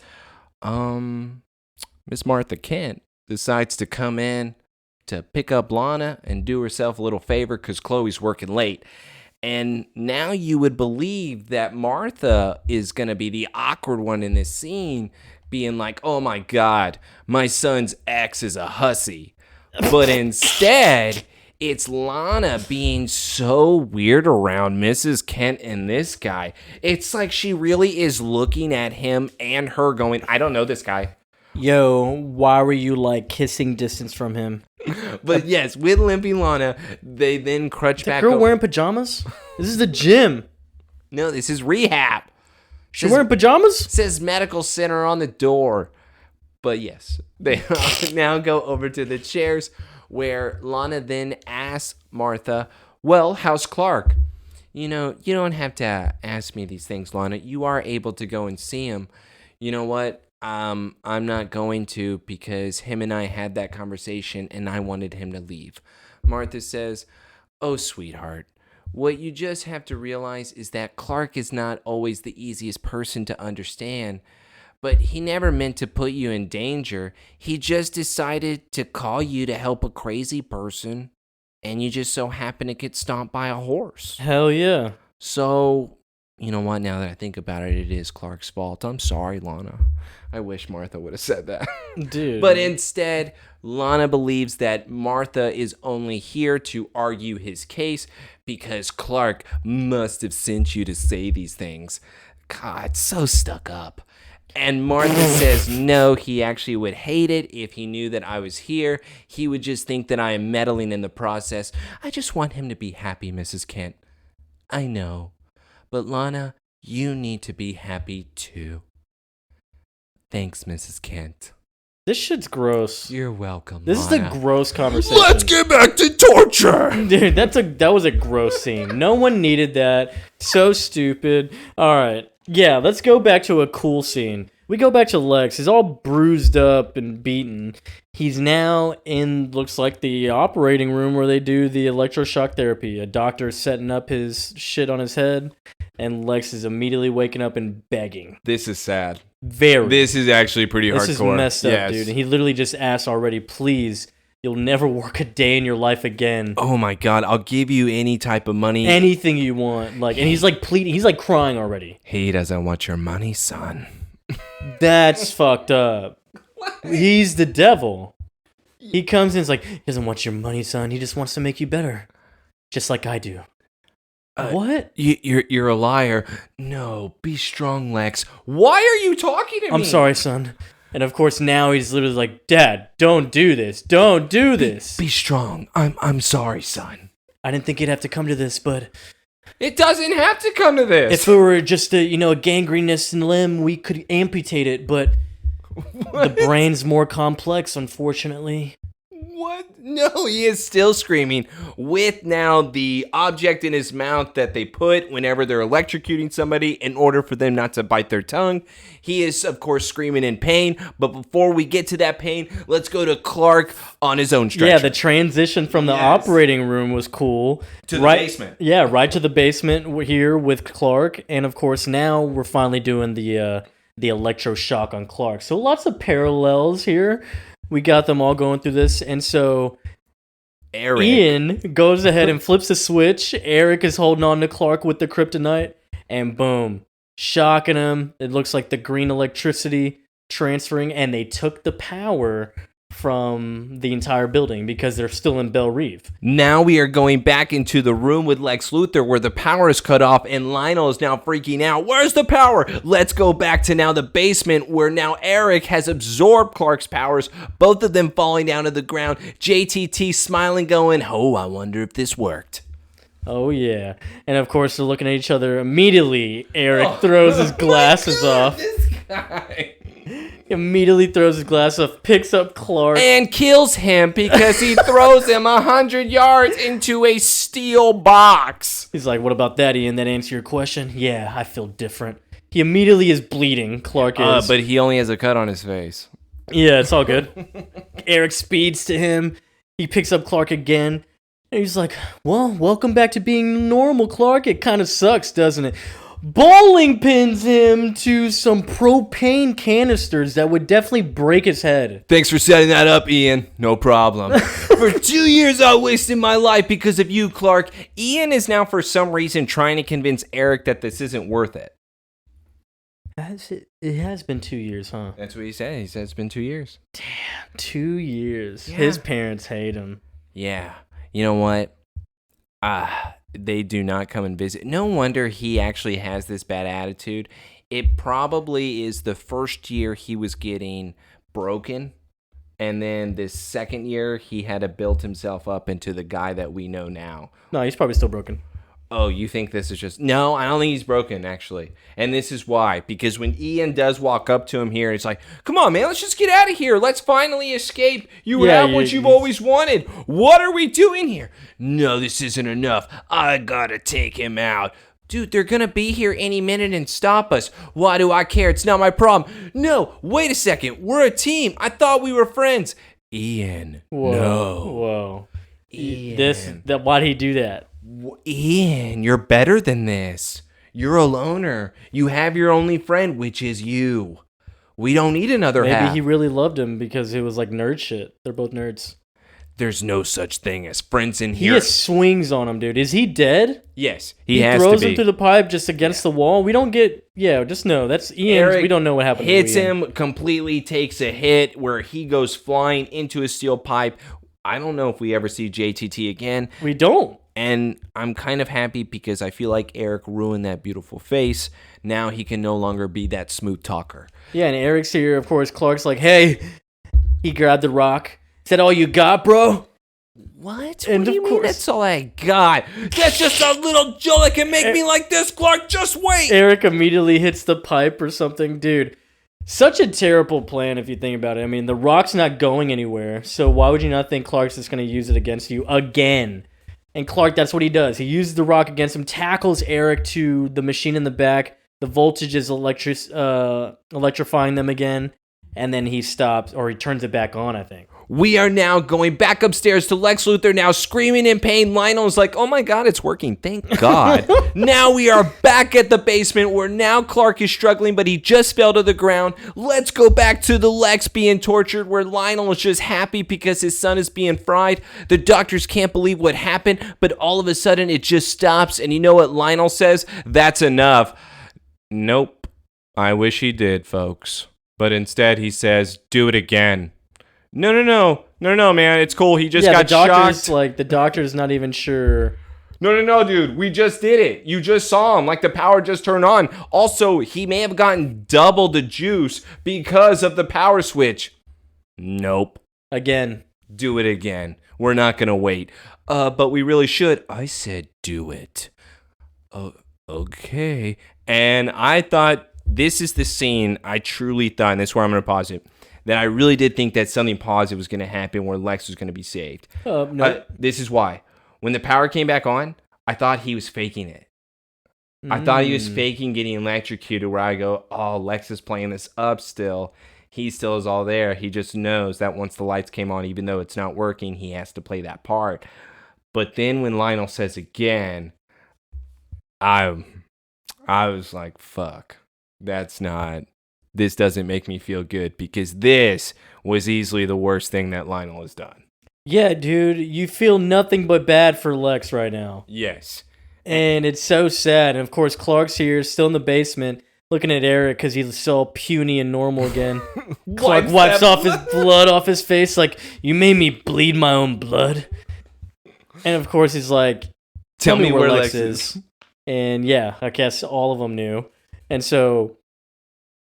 Miss Martha Kent decides to come in to pick up Lana and do herself a little favor because Chloe's working late. And now you would believe that Martha is going to be the awkward one in this scene, being like, oh my God, my son's ex is a hussy. But instead, it's Lana being so weird around Mrs. Kent and this guy. It's like she really is looking at him and her going, I don't know this guy. Yo, why were you like kissing distance from him? But yes, with limping Lana, they then crutch back. Girl wearing pajamas? This is the gym. No, this is rehab. She's wearing pajamas? Says medical center on the door. But yes, they now go over to the chairs where Lana then asks Martha, well, how's Clark? You know, you don't have to ask me these things, Lana. You are able to go and see him. You know what? I'm not going to because him and I had that conversation and I wanted him to leave. Martha says, oh, sweetheart, what you just have to realize is that Clark is not always the easiest person to understand, but he never meant to put you in danger. He just decided to call you to help a crazy person, and you just so happen to get stomped by a horse. Hell yeah. So, you know what? Now that I think about it, it is Clark's fault. I'm sorry, Lana. I wish Martha would have said that. Dude. But instead, Lana believes that Martha is only here to argue his case because Clark must have sent you to say these things. God, so stuck up. And Martha says, no, he actually would hate it if he knew that I was here. He would just think that I am meddling in the process. I just want him to be happy, Mrs. Kent. I know. But Lana, you need to be happy too. Thanks, Mrs. Kent. This shit's gross. You're welcome, This Lana. is a gross conversation. Let's get back to torture. Dude, that was a gross scene. No one needed that. So stupid. All right. Yeah, let's go back to a cool scene. We go back to Lex. He's all bruised up and beaten. He's now in, looks like, the operating room where they do the electroshock therapy. A doctor's setting up his shit on his head, and Lex is immediately waking up and begging. This is sad. Very. This is actually pretty hardcore. This is messed up, dude. And he literally just asked already, please, you'll never work a day in your life again. Oh my God, I'll give you any type of money. Anything you want. Like, and he's like pleading, he's like crying already. He doesn't want your money, son. That's fucked up. He's the devil. He comes in and is like, he doesn't want your money, son. He just wants to make you better. Just like I do. What? You're a liar. No, be strong, Lex. Why are you talking to me? I'm sorry, son. And of course now he's literally like, Dad, don't do this. Don't do this. Be strong. I'm sorry, son. I didn't think it'd have to come to this, but It doesn't have to come to this. if it were just a gangrenous limb, we could amputate it, but the brain's more complex, unfortunately. What? No, he is still screaming with now the object in his mouth that they put whenever they're electrocuting somebody in order for them not to bite their tongue. He is, of course, screaming in pain. But before we get to that pain, let's go to Clark on his own stretcher. Yeah, the transition from the operating room was cool. To the basement. Yeah, right to the basement here with Clark. And, of course, now we're finally doing the electroshock on Clark. So lots of parallels here. We got them all going through this, and so Eric. Ian goes ahead and flips the switch. Eric is holding on to Clark with the kryptonite, and boom, shocking him. It looks like the green electricity transferring, and they took the power from the entire building because they're still in Belle Reve. Now we are going back into the room with Lex Luthor where the power is cut off and Lionel is now freaking out. Where's the power? Let's go back to now the basement where now Eric has absorbed Clark's powers, both of them falling down to the ground. JTT smiling going, oh, I wonder if this worked. Oh, yeah. And, of course, they're looking at each other. Immediately, Eric throws his glasses off. This guy. Immediately throws his glass off, picks up Clark. And kills him because he throws him 100 yards into a steel box. He's like, what about that, Ian? That answer your question? Yeah, I feel different. He immediately is bleeding, Clark is. But he only has a cut on his face. Yeah, it's all good. Eric speeds to him. He picks up Clark again. And he's like, well, welcome back to being normal, Clark. It kind of sucks, doesn't it? Bowling pins him to some propane canisters that would definitely break his head. Thanks for setting that up, Ian. No problem. For 2 years, I wasted my life because of you, Clark. Ian is now, for some reason, trying to convince Eric that this isn't worth it. It has been 2 years, huh? That's what he said. He said it's been 2 years. Damn, 2 years. Yeah. His parents hate him. Yeah. You know what? They do not come and visit. No wonder he actually has this bad attitude. It probably is the first year he was getting broken. And then this second year, he had to build himself up into the guy that we know now. No, he's probably still broken. Oh, you think this is just... No, I don't think he's broken, actually. And this is why. Because when Ian does walk up to him here, it's like, come on, man, let's just get out of here. Let's finally escape. You have what you've always wanted. What are we doing here? No, this isn't enough. I gotta take him out. Dude, they're gonna be here any minute and stop us. Why do I care? It's not my problem. No, wait a second. We're a team. I thought we were friends. Ian, Whoa. no. Whoa. Ian. Why'd he do that? Ian, you're better than this. You're a loner. You have your only friend, which is you. We don't need another half. Maybe he really loved him because it was like nerd shit. They're both nerds. There's no such thing as friends in He here. just swings on him, dude. Is he dead? Yes, He has throws to be. him through the pipe just against the wall. We don't get... Yeah, just know. That's Ian. Eric We don't know what happened to hits Ian. him, completely takes a hit where he goes flying into a steel pipe. I don't know if we ever see JTT again. We don't. And I'm kind of happy because I feel like Eric ruined that beautiful face. Now he can no longer be that smooth talker. Yeah, and Eric's here, of course. Clark's like, hey. He grabbed the rock. Is that all you got, bro? What? And What do you of mean course- that's all I got? That's just a little jolt that can make me like this, Clark. Just wait. Eric immediately hits the pipe or something. Dude, such a terrible plan if you think about it. I mean, the rock's not going anywhere, so why would you not think Clark's just going to use it against you again? And Clark, that's what he does. He uses the rock against him, tackles Eric to the machine in the back. The voltage is electrifying them again, and then he stops, or he turns it back on, I think. We are now going back upstairs to Lex Luthor, now screaming in pain. Lionel's like, oh my God, it's working. Thank God. Now we are back at the basement where now Clark is struggling, but he just fell to the ground. Let's go back to the Lex being tortured where Lionel is just happy because his son is being fried. The doctors can't believe what happened, but all of a sudden it just stops. And you know what Lionel says? That's enough. Nope. I wish he did, folks. But instead he says, do it again. No, man. It's cool. He just got shocked. The doctor's not even sure. No, dude. We just did it. You just saw him. Like, the power just turned on. Also, he may have gotten double the juice because of the power switch. Nope. Again. Do it again. We're not going to wait. But we really should. I said do it. Oh, okay. And I thought this is the scene I truly thought, and this is where I'm going to pause it, that I really did think that something positive was going to happen where Lex was going to be saved. No. This is why. When the power came back on, I thought he was faking it. I thought he was faking getting electrocuted, where I go, oh, Lex is playing this up still. He still is all there. He just knows that once the lights came on, even though it's not working, he has to play that part. But then when Lionel says again, I was like, fuck, this doesn't make me feel good, because this was easily the worst thing that Lionel has done. Yeah, dude, you feel nothing but bad for Lex right now. Yes. And it's so sad. And of course, Clark's here, still in the basement, looking at Eric because he's still puny and normal again. Clark wipes off his blood off his face, like, you made me bleed my own blood. And of course, he's like, tell me where Lex is. And yeah, I guess all of them knew. And so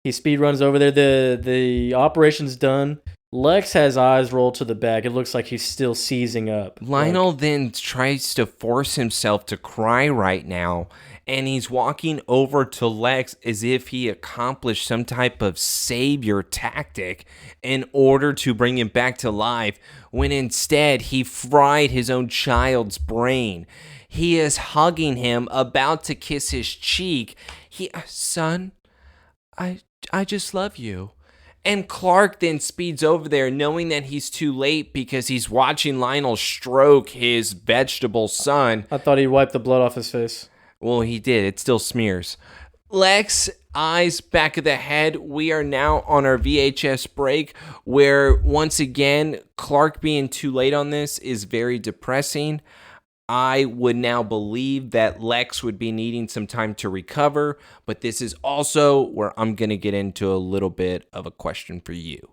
he speed runs over there. The operation's done. Lex has eyes rolled to the back. It looks like he's still seizing up. Lionel then tries to force himself to cry right now, and he's walking over to Lex as if he accomplished some type of savior tactic in order to bring him back to life, when instead he fried his own child's brain. He is hugging him, about to kiss his cheek. Son, I just love you. And Clark then speeds over there, knowing that he's too late because he's watching Lionel stroke his vegetable son. I thought he wiped the blood off his face. Well, he did. It still smears. Lex, eyes back of the head. We are now on our VHS break, where once again, Clark being too late on this is very depressing. I would now believe that Lex would be needing some time to recover, but this is also where I'm going to get into a little bit of a question for you.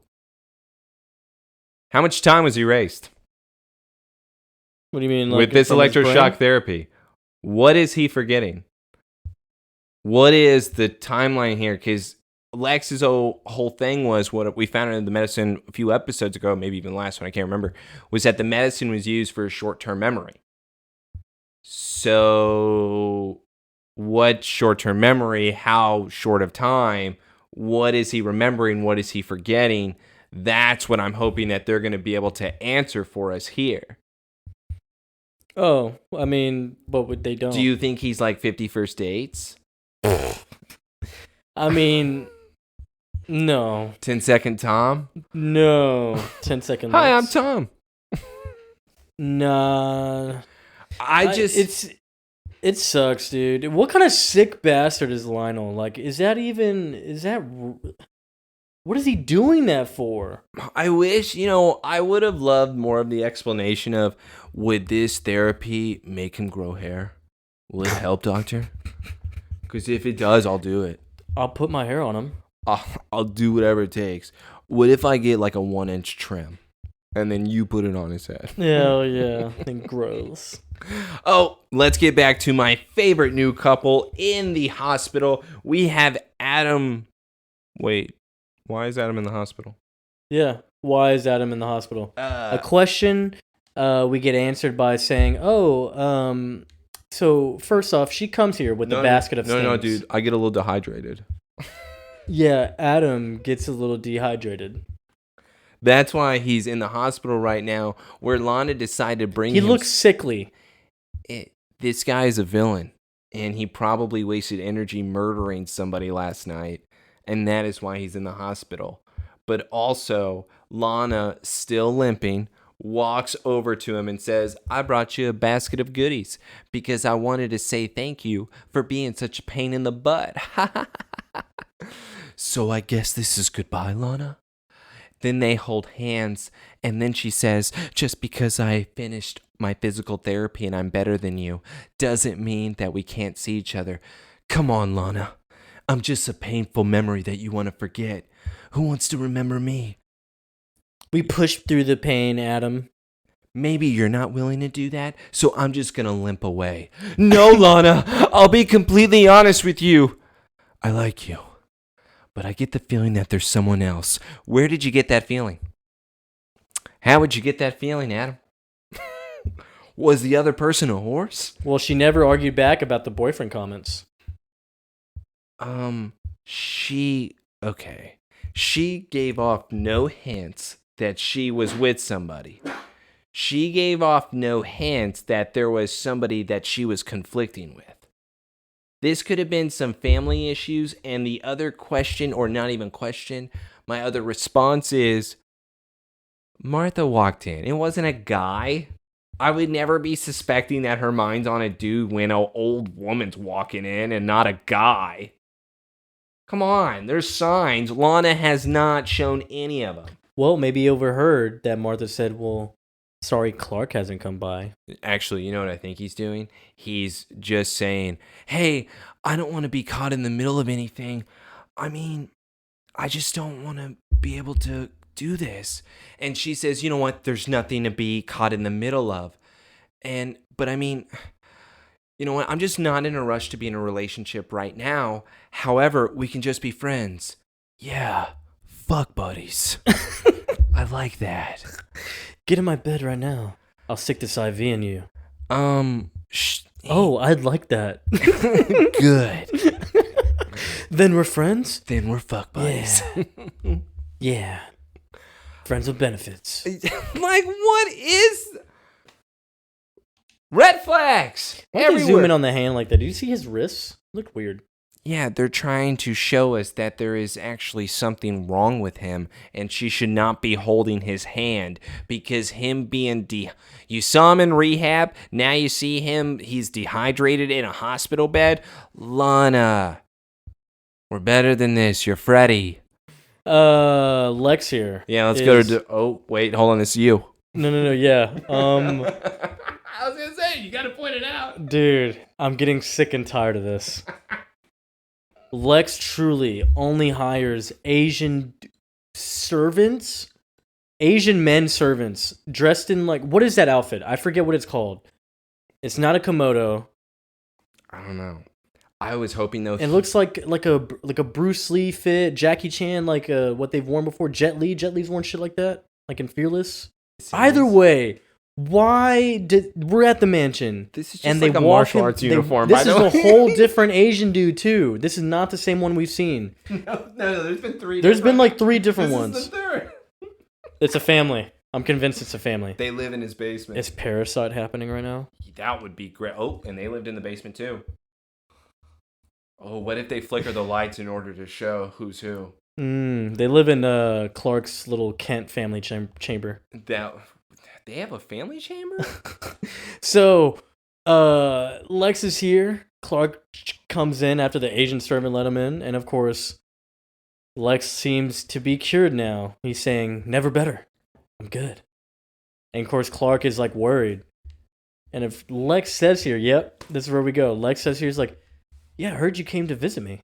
How much time was erased? What do you mean? Like, with this electroshock therapy? What is he forgetting? What is the timeline here? Because Lex's whole thing was, what we found in the medicine a few episodes ago, maybe even last one, I can't remember, was that the medicine was used for short-term memory. So what short-term memory, how short of time, what is he remembering, what is he forgetting? That's what I'm hoping that they're going to be able to answer for us here. Oh, I mean, but they don't. Do you think he's like 50 First Dates? I mean, no. 10-second Tom? No. 10-second Hi, I'm Tom. Nah. It sucks, dude. What kind of sick bastard is Lionel? Like, what is he doing that for? I wish, I would have loved more of the explanation of, would this therapy make him grow hair? Will it help, doctor? Because if it does, I'll do it. I'll put my hair on him. I'll do whatever it takes. What if I get like a 1-inch trim? And then you put it on his head. Hell yeah. And gross. Oh, let's get back to my favorite new couple in the hospital. We have Adam. Wait, why is Adam in the hospital? Yeah, why is Adam in the hospital? A question we get answered by saying, so first off, she comes here with a basket of things. No, dude, I get a little dehydrated. Yeah, Adam gets a little dehydrated. That's why he's in the hospital right now, where Lana decided to bring him. He looks sickly. This guy is a villain, and he probably wasted energy murdering somebody last night, and that is why he's in the hospital. But also, Lana, still limping, walks over to him and says, I brought you a basket of goodies because I wanted to say thank you for being such a pain in the butt. So I guess this is goodbye, Lana? Then they hold hands, and then she says, just because I finished my physical therapy and I'm better than you, doesn't mean that we can't see each other. Come on, Lana. I'm just a painful memory that you want to forget. Who wants to remember me? We pushed through the pain, Adam. Maybe you're not willing to do that, so I'm just going to limp away. No, Lana, I'll be completely honest with you. I like you. But I get the feeling that there's someone else. Where did you get that feeling? How would you get that feeling, Adam? Was the other person a horse? Well, she never argued back about the boyfriend comments. Okay. She gave off no hints that she was with somebody. She gave off no hints that there was somebody that she was conflicting with. This could have been some family issues, and the other question, or not even question, my other response is, Martha walked in. It wasn't a guy. I would never be suspecting that her mind's on a dude when an old woman's walking in and not a guy. Come on, there's signs. Lana has not shown any of them. Well, maybe he overheard that Martha said, well, sorry, Clark hasn't come by. Actually, you know what I think he's doing? He's just saying, hey, I don't want to be caught in the middle of anything. I mean, I just don't want to be able to do this. And she says, you know what? There's nothing to be caught in the middle of. But I mean, you know what? I'm just not in a rush to be in a relationship right now. However, we can just be friends. Yeah, fuck buddies. I like that. Get in my bed right now. I'll stick this IV in you. Oh, I'd like that. Good. Then we're friends? Then we're fuck buddies. Yeah. Friends with benefits. Like, what is... Red flags Why did they zoom in on the hand like that? Do you see his wrists? Look weird. Yeah, they're trying to show us that there is actually something wrong with him, and she should not be holding his hand because him being you saw him in rehab, now you see him, he's dehydrated in a hospital bed. Lana, we're better than this. You're Freddy. Lex here. Yeah, let's go to... Oh, wait, hold on, this is you. No, yeah. I was gonna say, you gotta point it out. Dude, I'm getting sick and tired of this. Lex truly only hires Asian servants, Asian men servants, dressed in like, what is that outfit? I forget what it's called. It's not a Komodo. I don't know. I was hoping though. It looks like a Bruce Lee fit, Jackie Chan, like what they've worn before. Jet Li. Jet Li's worn shit like that, like in Fearless. Either way, we're at the mansion? This is just and like they a martial arts uniform. This is a whole different Asian dude too. This is not the same one we've seen. No, there's been three. There's been like 3 different this ones. Is the third. It's a family. I'm convinced it's a family. They live in his basement. Is Parasite happening right now? That would be great. Oh, and they lived in the basement too. Oh, what if they flicker the lights in order to show who's who? They live in Clark's little Kent family chamber. They have a family chamber? So, Lex is here. Clark comes in after the Asian servant let him in. And of course, Lex seems to be cured now. He's saying, never better. I'm good. And of course, Clark is like worried. And if Lex says here, yep, this is where we go. Lex says here, he's like, yeah, I heard you came to visit me.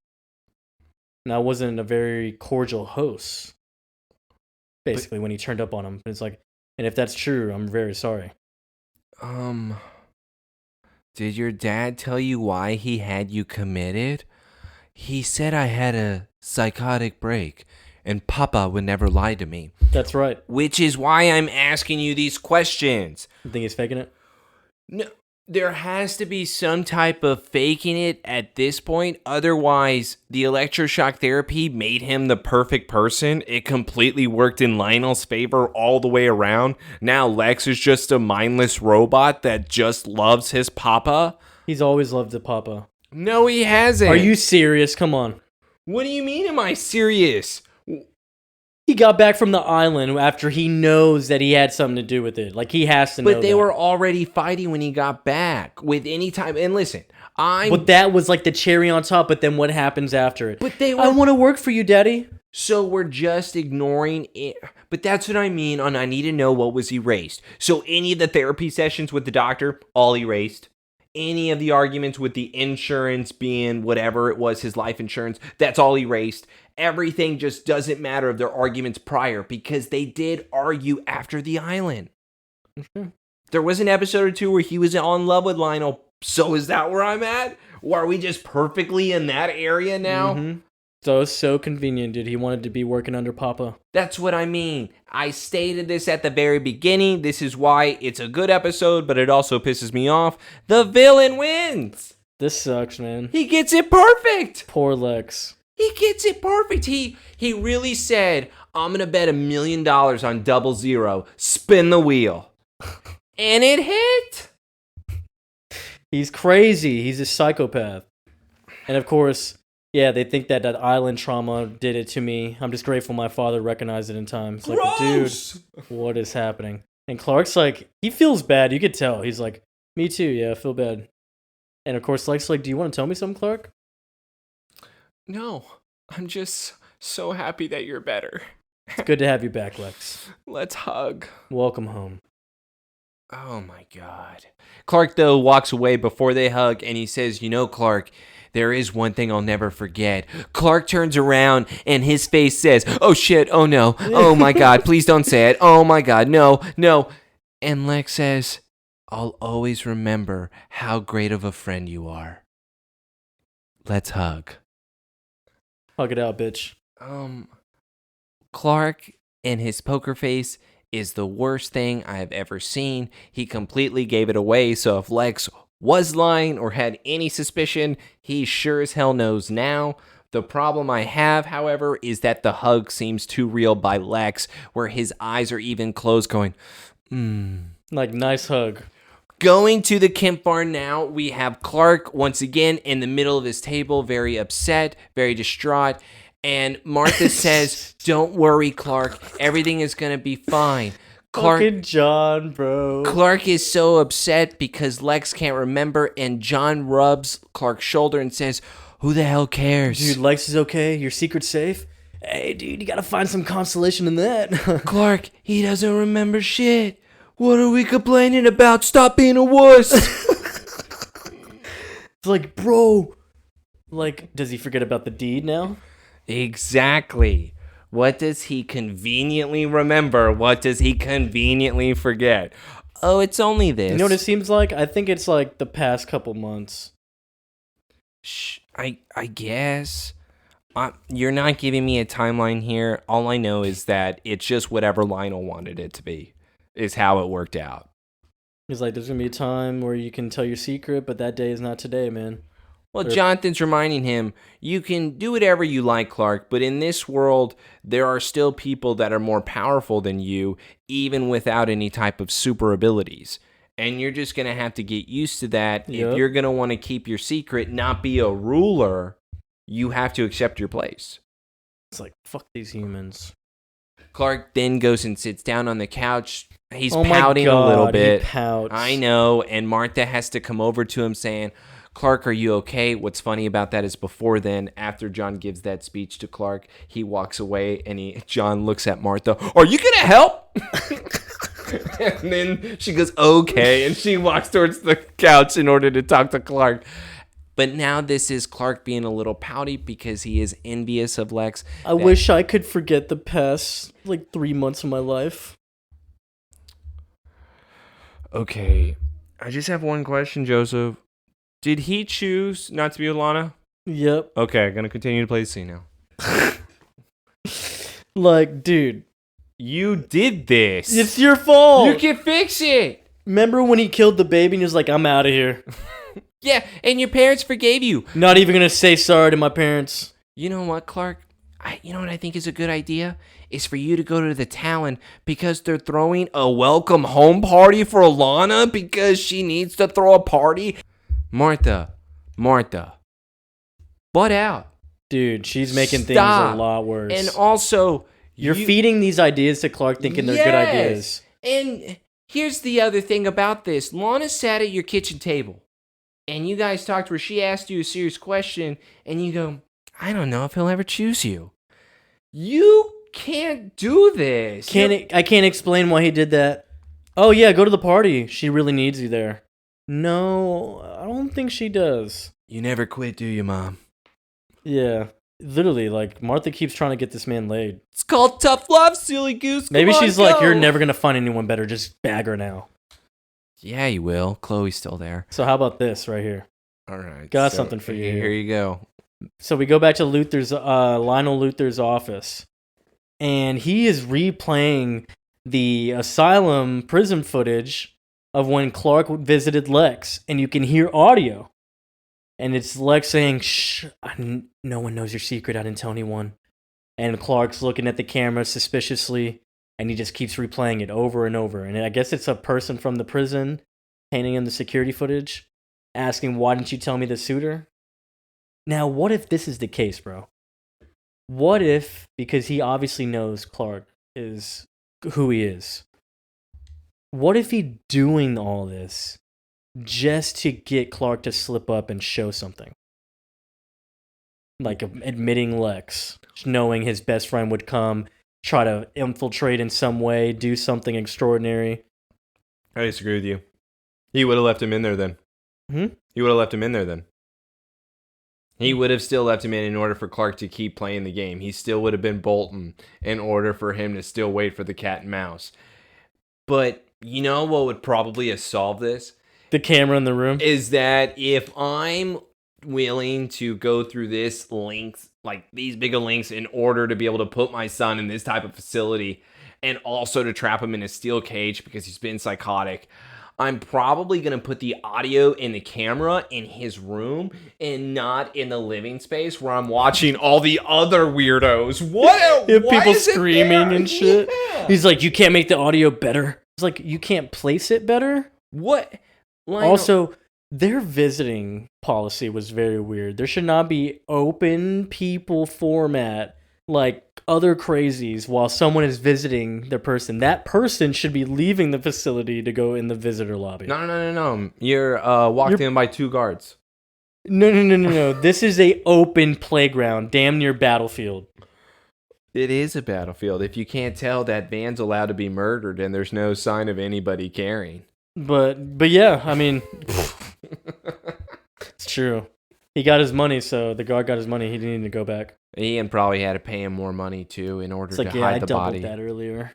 And I wasn't a very cordial host. Basically, when he turned up on him. It's like, and if that's true, I'm very sorry. Did your dad tell you why he had you committed? He said I had a psychotic break, and Papa would never lie to me. That's right. Which is why I'm asking you these questions. You think he's faking it? No, there has to be some type of faking it at this point. Otherwise, the electroshock therapy made him the perfect person. It completely worked in Lionel's favor all the way around. Now Lex is just a mindless robot that just loves his papa. He's always loved the papa. No, he hasn't. Are you serious? Come on. What do you mean, am I serious? He got back from the island after he knows that he had something to do with it. Like, he has to know. But they were already fighting when he got back. With any time. And listen, But that was like the cherry on top, but then what happens after it? But they were... I want to work for you, Daddy. So we're just ignoring it. But that's what I mean on I need to know what was erased. So any of the therapy sessions with the doctor, all erased. Any of the arguments with the insurance being whatever it was, his life insurance, that's all erased. Everything just doesn't matter of their arguments prior because they did argue after the island. Mm-hmm. There was an episode or two where he was in love with Lionel. So is that where I'm at? Or are we just perfectly in that area now? Mm-hmm. So convenient, dude. He wanted to be working under Papa. That's what I mean. I stated this at the very beginning. This is why it's a good episode, but it also pisses me off. The villain wins. This sucks, man. He gets it perfect. Poor Lex. He gets it perfect. He really said, I'm going to bet $1 million on 00. Spin the wheel. And it hit. He's crazy. He's a psychopath. And of course, yeah, they think that island trauma did it to me. I'm just grateful my father recognized it in time. It's like, dude, what is happening? And Clark's like, he feels bad. You could tell. He's like, me too. Yeah, I feel bad. And of course, Lex's like, do you want to tell me something, Clark? No, I'm just so happy that you're better. It's good to have you back, Lex. Let's hug. Welcome home. Oh my God. Clark, though, walks away before they hug, and he says, you know, Clark, there is one thing I'll never forget. Clark turns around, and his face says, oh shit, oh no, oh my God, please don't say it. Oh my God, no. And Lex says, I'll always remember how great of a friend you are. Let's hug. Hug it out, bitch. Clark and his poker face is the worst thing I have ever seen. He completely gave it away, so if Lex was lying or had any suspicion, he sure as hell knows now. The problem I have, however, is that the hug seems too real by Lex, where his eyes are even closed going, Like, nice hug. Going to the Kemp barn now, we have Clark once again in the middle of his table, very upset, very distraught. And Martha says, don't worry, Clark. Everything is going to be fine. Fucking John, bro. Clark is so upset because Lex can't remember. And John rubs Clark's shoulder and says, who the hell cares? Dude, Lex is okay. Your secret's safe. Hey, dude, you got to find some consolation in that. Clark, he doesn't remember shit. What are we complaining about? Stop being a wuss. It's like, bro. Like, does he forget about the deed now? Exactly. What does he conveniently remember? What does he conveniently forget? Oh, it's only this. You know what it seems like? I think it's like the past couple months. I guess. You're not giving me a timeline here. All I know is that it's just whatever Lionel wanted it to be, is how it worked out. He's like, there's going to be a time where you can tell your secret, but that day is not today, man. Well, Jonathan's reminding him, you can do whatever you like, Clark, but in this world, there are still people that are more powerful than you, even without any type of super abilities. And you're just going to have to get used to that. Yep. If you're going to want to keep your secret, not be a ruler, you have to accept your place. It's like, fuck these humans. Clark then goes and sits down on the couch. He's Oh my pouting God, a little bit. He pouts. I know. And Martha has to come over to him saying, Clark, are you okay? What's funny about that is before then, after John gives that speech to Clark, he walks away and John looks at Martha. Are you going to help? And then she goes, okay. And she walks towards the couch in order to talk to Clark. But now this is Clark being a little pouty because he is envious of Lex. I wish I could forget the past, 3 months of my life. Okay. I just have one question, Joseph. Did he choose not to be with Lana? Yep. Okay, I'm going to continue to play the scene now. Dude. You did this. It's your fault. You can fix it. Remember when he killed the baby and he was like, I'm out of here. Yeah, and your parents forgave you. Not even going to say sorry to my parents. You know what, Clark? You know what I think is a good idea? Is for you to go to the Talon because they're throwing a welcome home party for Lana because she needs to throw a party. Martha, butt out. Dude, she's making things Stop. a lot worse. And also, You're feeding these ideas to Clark thinking they're good ideas. And here's the other thing about this. Lana sat at your kitchen table, and you guys talked where she asked you a serious question, and you go, I don't know if he'll ever choose you. You can't do this. I can't explain why he did that. Oh, yeah, go to the party. She really needs you there. No, I don't think she does. You never quit, do you, Mom? Yeah. Literally, Martha keeps trying to get this man laid. It's called tough love, silly goose. Maybe Come she's on, like, go. you're never going to find anyone better. Just bag her now. Yeah, you will. Chloe's still there. So how about this right here? All right. Got something for you Here here. you go. So we go back to Lionel Luther's office, and he is replaying the Asylum prison footage of when Clark visited Lex, and you can hear audio. And it's Lex saying, "Shh, no one knows your secret. I didn't tell anyone." And Clark's looking at the camera suspiciously, and he just keeps replaying it over and over. And I guess it's a person from the prison handing him the security footage, asking, "Why didn't you tell me the suitor?" Now, what if this is the case, bro? What if, because he obviously knows Clark is who he is, what if he doing all this just to get Clark to slip up and show something? Like admitting Lex, knowing his best friend would come, try to infiltrate in some way, do something extraordinary. I disagree with you. He would have left him in there then. He would have left him in there then. He would have still left him in order for Clark to keep playing the game. He still would have been Bolton in order for him to still wait for the cat and mouse. But you know what would probably have solved this? The camera in the room? Is that if I'm willing to go through this length, like these big of lengths, in order to be able to put my son in this type of facility and also to trap him in a steel cage because he's been psychotic, I'm probably going to put the audio and the camera in his room and not in the living space where I'm watching all the other weirdos. What? People screaming and shit. Yeah. He's like, "You can't make the audio better." It's like, "You can't place it better?" What? Also, their visiting policy was very weird. There should not be open people format like other crazies while someone is visiting the person. That person should be leaving the facility to go in the visitor lobby. No. You're walked in by 2 guards. No. This is a open playground, damn near battlefield. It is a battlefield. If you can't tell, that van's allowed to be murdered and there's no sign of anybody caring. But yeah, I mean, it's true. He got his money, so the guard got his money. He didn't need to go back. Ian probably had to pay him more money, too, in order to hide the body. I doubled that earlier.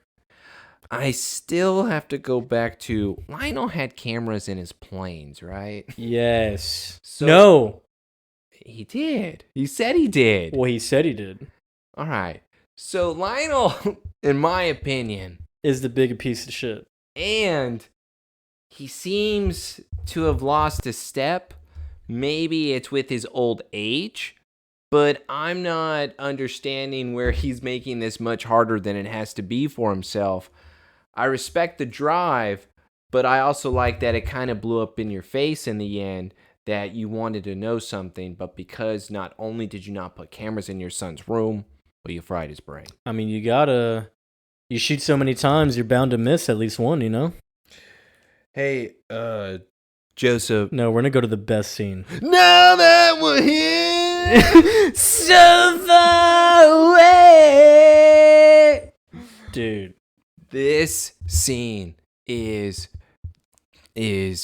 I still have to go back to... Lionel had cameras in his planes, right? Yes. So, no. He did. He said he did. Well, he said he did. All right. So Lionel, in my opinion... is the big piece of shit. And he seems to have lost a step. Maybe it's with his old age. But I'm not understanding where he's making this much harder than it has to be for himself. I respect the drive, but I also like that it kind of blew up in your face in the end that you wanted to know something, but because not only did you not put cameras in your son's room, but you fried his brain. I mean, you shoot so many times, you're bound to miss at least one, you know? Hey, Joseph. No, we're going to go to the best scene. Now that we're here. So far away. Dude, this scene is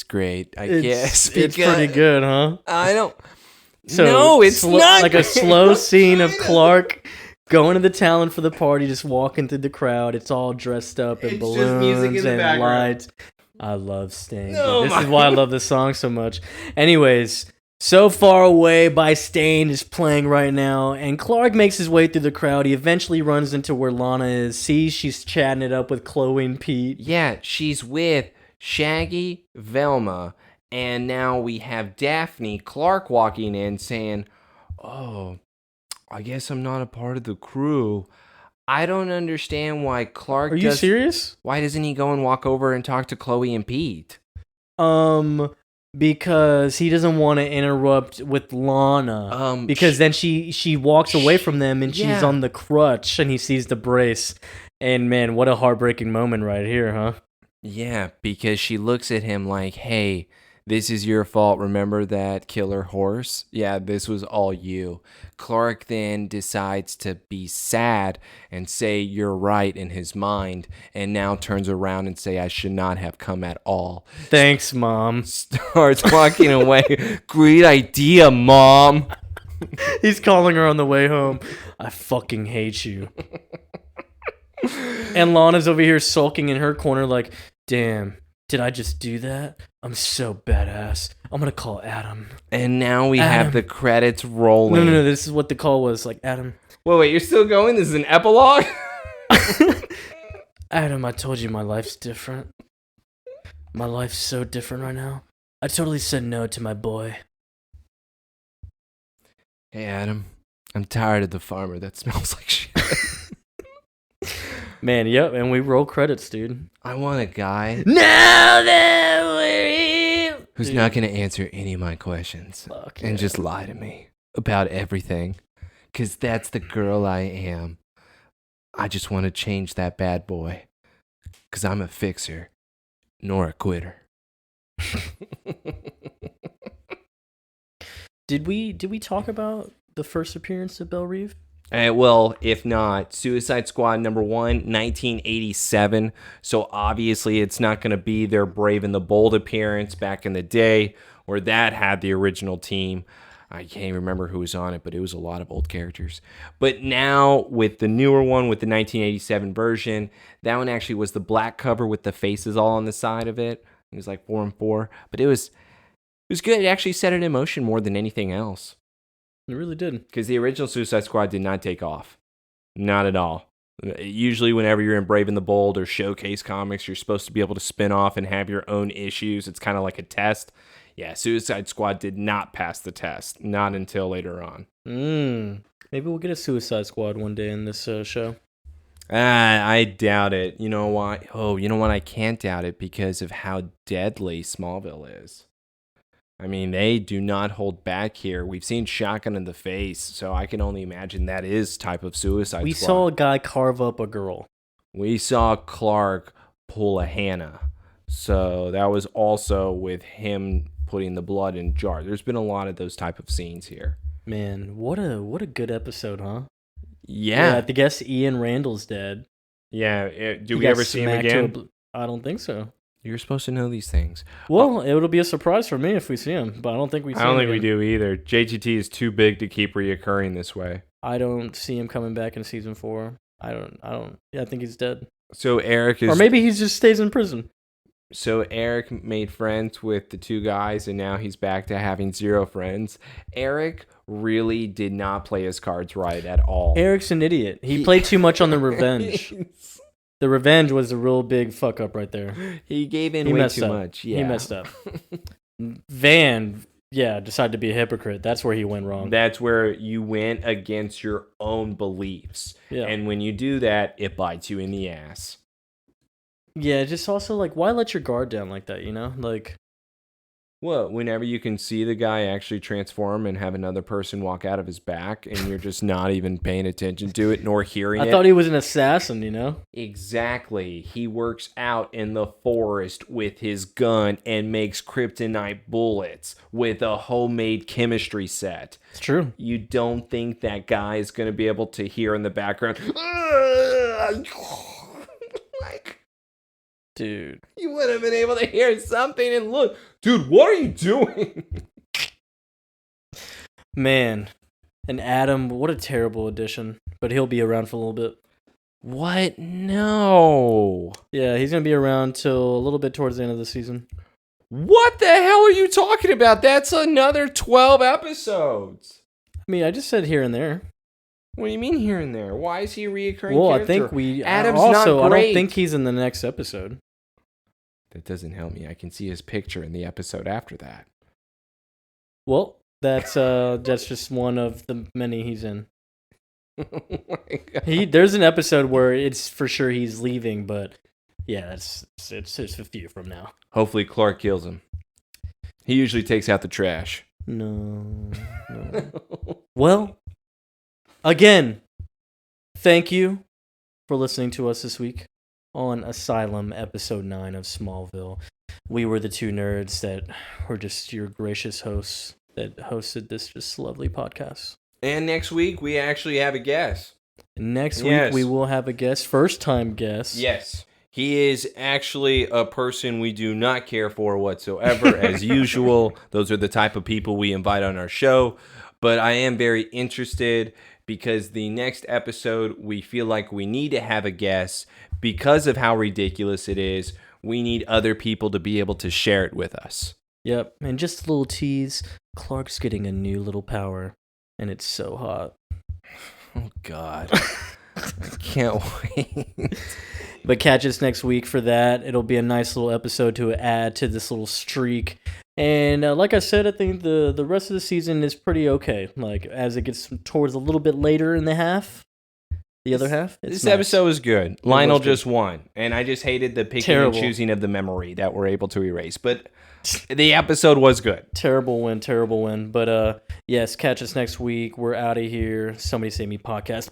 great, I guess. It's pretty good, huh? I don't... So no, it's not like a slow scene of Clark going to the Talon for the party, just walking through the crowd. It's all dressed up and balloons and lights. I love Sting. This is why I love this song so much. Anyways... So Far Away by Stain is playing right now, and Clark makes his way through the crowd. He eventually runs into where Lana is, sees she's chatting it up with Chloe and Pete. Yeah, she's with Shaggy, Velma, and now we have Daphne, Clark walking in saying, "Oh, I guess I'm not a part of the crew." I don't understand why Clark Are you serious? Why doesn't he go and walk over and talk to Chloe and Pete? Because he doesn't want to interrupt with Lana. Because then she walks away from them and she's on the crutch and he sees the brace. And man, what a heartbreaking moment right here, huh? Yeah, because she looks at him like, "Hey, this is your fault. Remember that killer horse? Yeah, this was all you." Clark then decides to be sad and say "you're right" in his mind, and now turns around and say "I should not have come at all." Thanks, Mom. Starts walking away. Great idea, Mom. He's calling her on the way home. "I fucking hate you." And Lana's over here sulking in her corner like, "Damn, did I just do that? I'm so badass. I'm gonna call Adam. And now we have the credits rolling. No. This is what the call was. Like, Adam. Wait, you're still going? This is an epilogue? Adam, I told you my life's different. My life's so different right now. I totally said no to my boy. Hey, Adam. I'm tired of the farmer that smells like shit. Man, yep, and we roll credits, dude. I want a guy Now that we're who's not going to answer any of my questions and just lie to me about everything. Because that's the girl I am. I just want to change that bad boy. Because I'm a fixer, nor a quitter. Did we talk about the first appearance of Belle Reve? Well, if not, Suicide Squad number 1, 1987. So obviously it's not going to be their Brave and the Bold appearance back in the day where that had the original team. I can't remember who was on it, but it was a lot of old characters. But now with the newer one, with the 1987 version, that one actually was the black cover with the faces all on the side of it. It was like 4 and 4, but it was good. It actually set it in motion more than anything else. It really did. Because the original Suicide Squad did not take off. Not at all. Usually whenever you're in Brave and the Bold or Showcase Comics, you're supposed to be able to spin off and have your own issues. It's kind of like a test. Yeah, Suicide Squad did not pass the test. Not until later on. Maybe we'll get a Suicide Squad one day in this show. I doubt it. You know why? Oh, you know what? I can't doubt it because of how deadly Smallville is. I mean, they do not hold back here. We've seen Shotgun in the face, so I can only imagine that is type of Suicide Squad. We saw a guy carve up a girl. We saw Clark pull a Hannah. So that was also with him putting the blood in jar. There's been a lot of those type of scenes here. Man, what a good episode, huh? Yeah. I guess Ian Randall's dead. Yeah. Do we ever see him again? I don't think so. You're supposed to know these things. Well, it'll be a surprise for me if we see him, but I don't think we see him. I don't think we do either. JGT is too big to keep reoccurring this way. I don't see him coming back in season 4. I don't. Yeah, I think he's dead. So Eric is... Or maybe he just stays in prison. So Eric made friends with the 2 guys, and now he's back to having 0 friends. Eric really did not play his cards right at all. Eric's an idiot. He played too much on the revenge. The revenge was a real big fuck up right there. He gave in way too much. Yeah. He messed up. Van, decided to be a hypocrite. That's where he went wrong. That's where you went against your own beliefs. Yeah. And when you do that, it bites you in the ass. Yeah, just also, like, why let your guard down like that, you know? Like... Well, whenever you can see the guy actually transform and have another person walk out of his back and you're just not even paying attention to it nor hearing it. I thought he was an assassin, you know? Exactly. He works out in the forest with his gun and makes kryptonite bullets with a homemade chemistry set. It's true. You don't think that guy is going to be able to hear in the background, like... Dude. You would have been able to hear something and look. Dude, what are you doing? Man. And Adam, what a terrible addition. But he'll be around for a little bit. What? No. Yeah, he's going to be around till a little bit towards the end of the season. What the hell are you talking about? That's another 12 episodes. I mean, I just said here and there. What do you mean here and there? Why is he a reoccurring character? I think Adam's also, not great. I don't think he's in the next episode. That doesn't help me. I can see his picture in the episode after that. Well, that's just one of the many he's in. Oh my God. There's an episode where it's for sure he's leaving, but yeah, it's a few from now. Hopefully Clark kills him. He usually takes out the trash. No. Well, again, thank you for listening to us this week on Asylum, episode 9 of Smallville. We were the 2 nerds that were just your gracious hosts that hosted this just lovely podcast. And next week, we actually have a guest. Next week, we will have a guest, first-time guest. Yes. He is actually a person we do not care for whatsoever, as usual. Those are the type of people we invite on our show. But I am very interested because the next episode, we feel like we need to have a guest because of how ridiculous it is. We need other people to be able to share it with us. Yep, and just a little tease. Clark's getting a new little power, and it's so hot. Oh, God. I can't wait. But catch us next week for that. It'll be a nice little episode to add to this little streak. And like I said, I think the rest of the season is pretty okay. Like, as it gets towards a little bit later in the other half. This episode was good. Lionel just won. And I just hated the picking and choosing of the memory that we're able to erase. But the episode was good. Terrible win. But yes, catch us next week. We're out of here. Somebody Save Me podcast.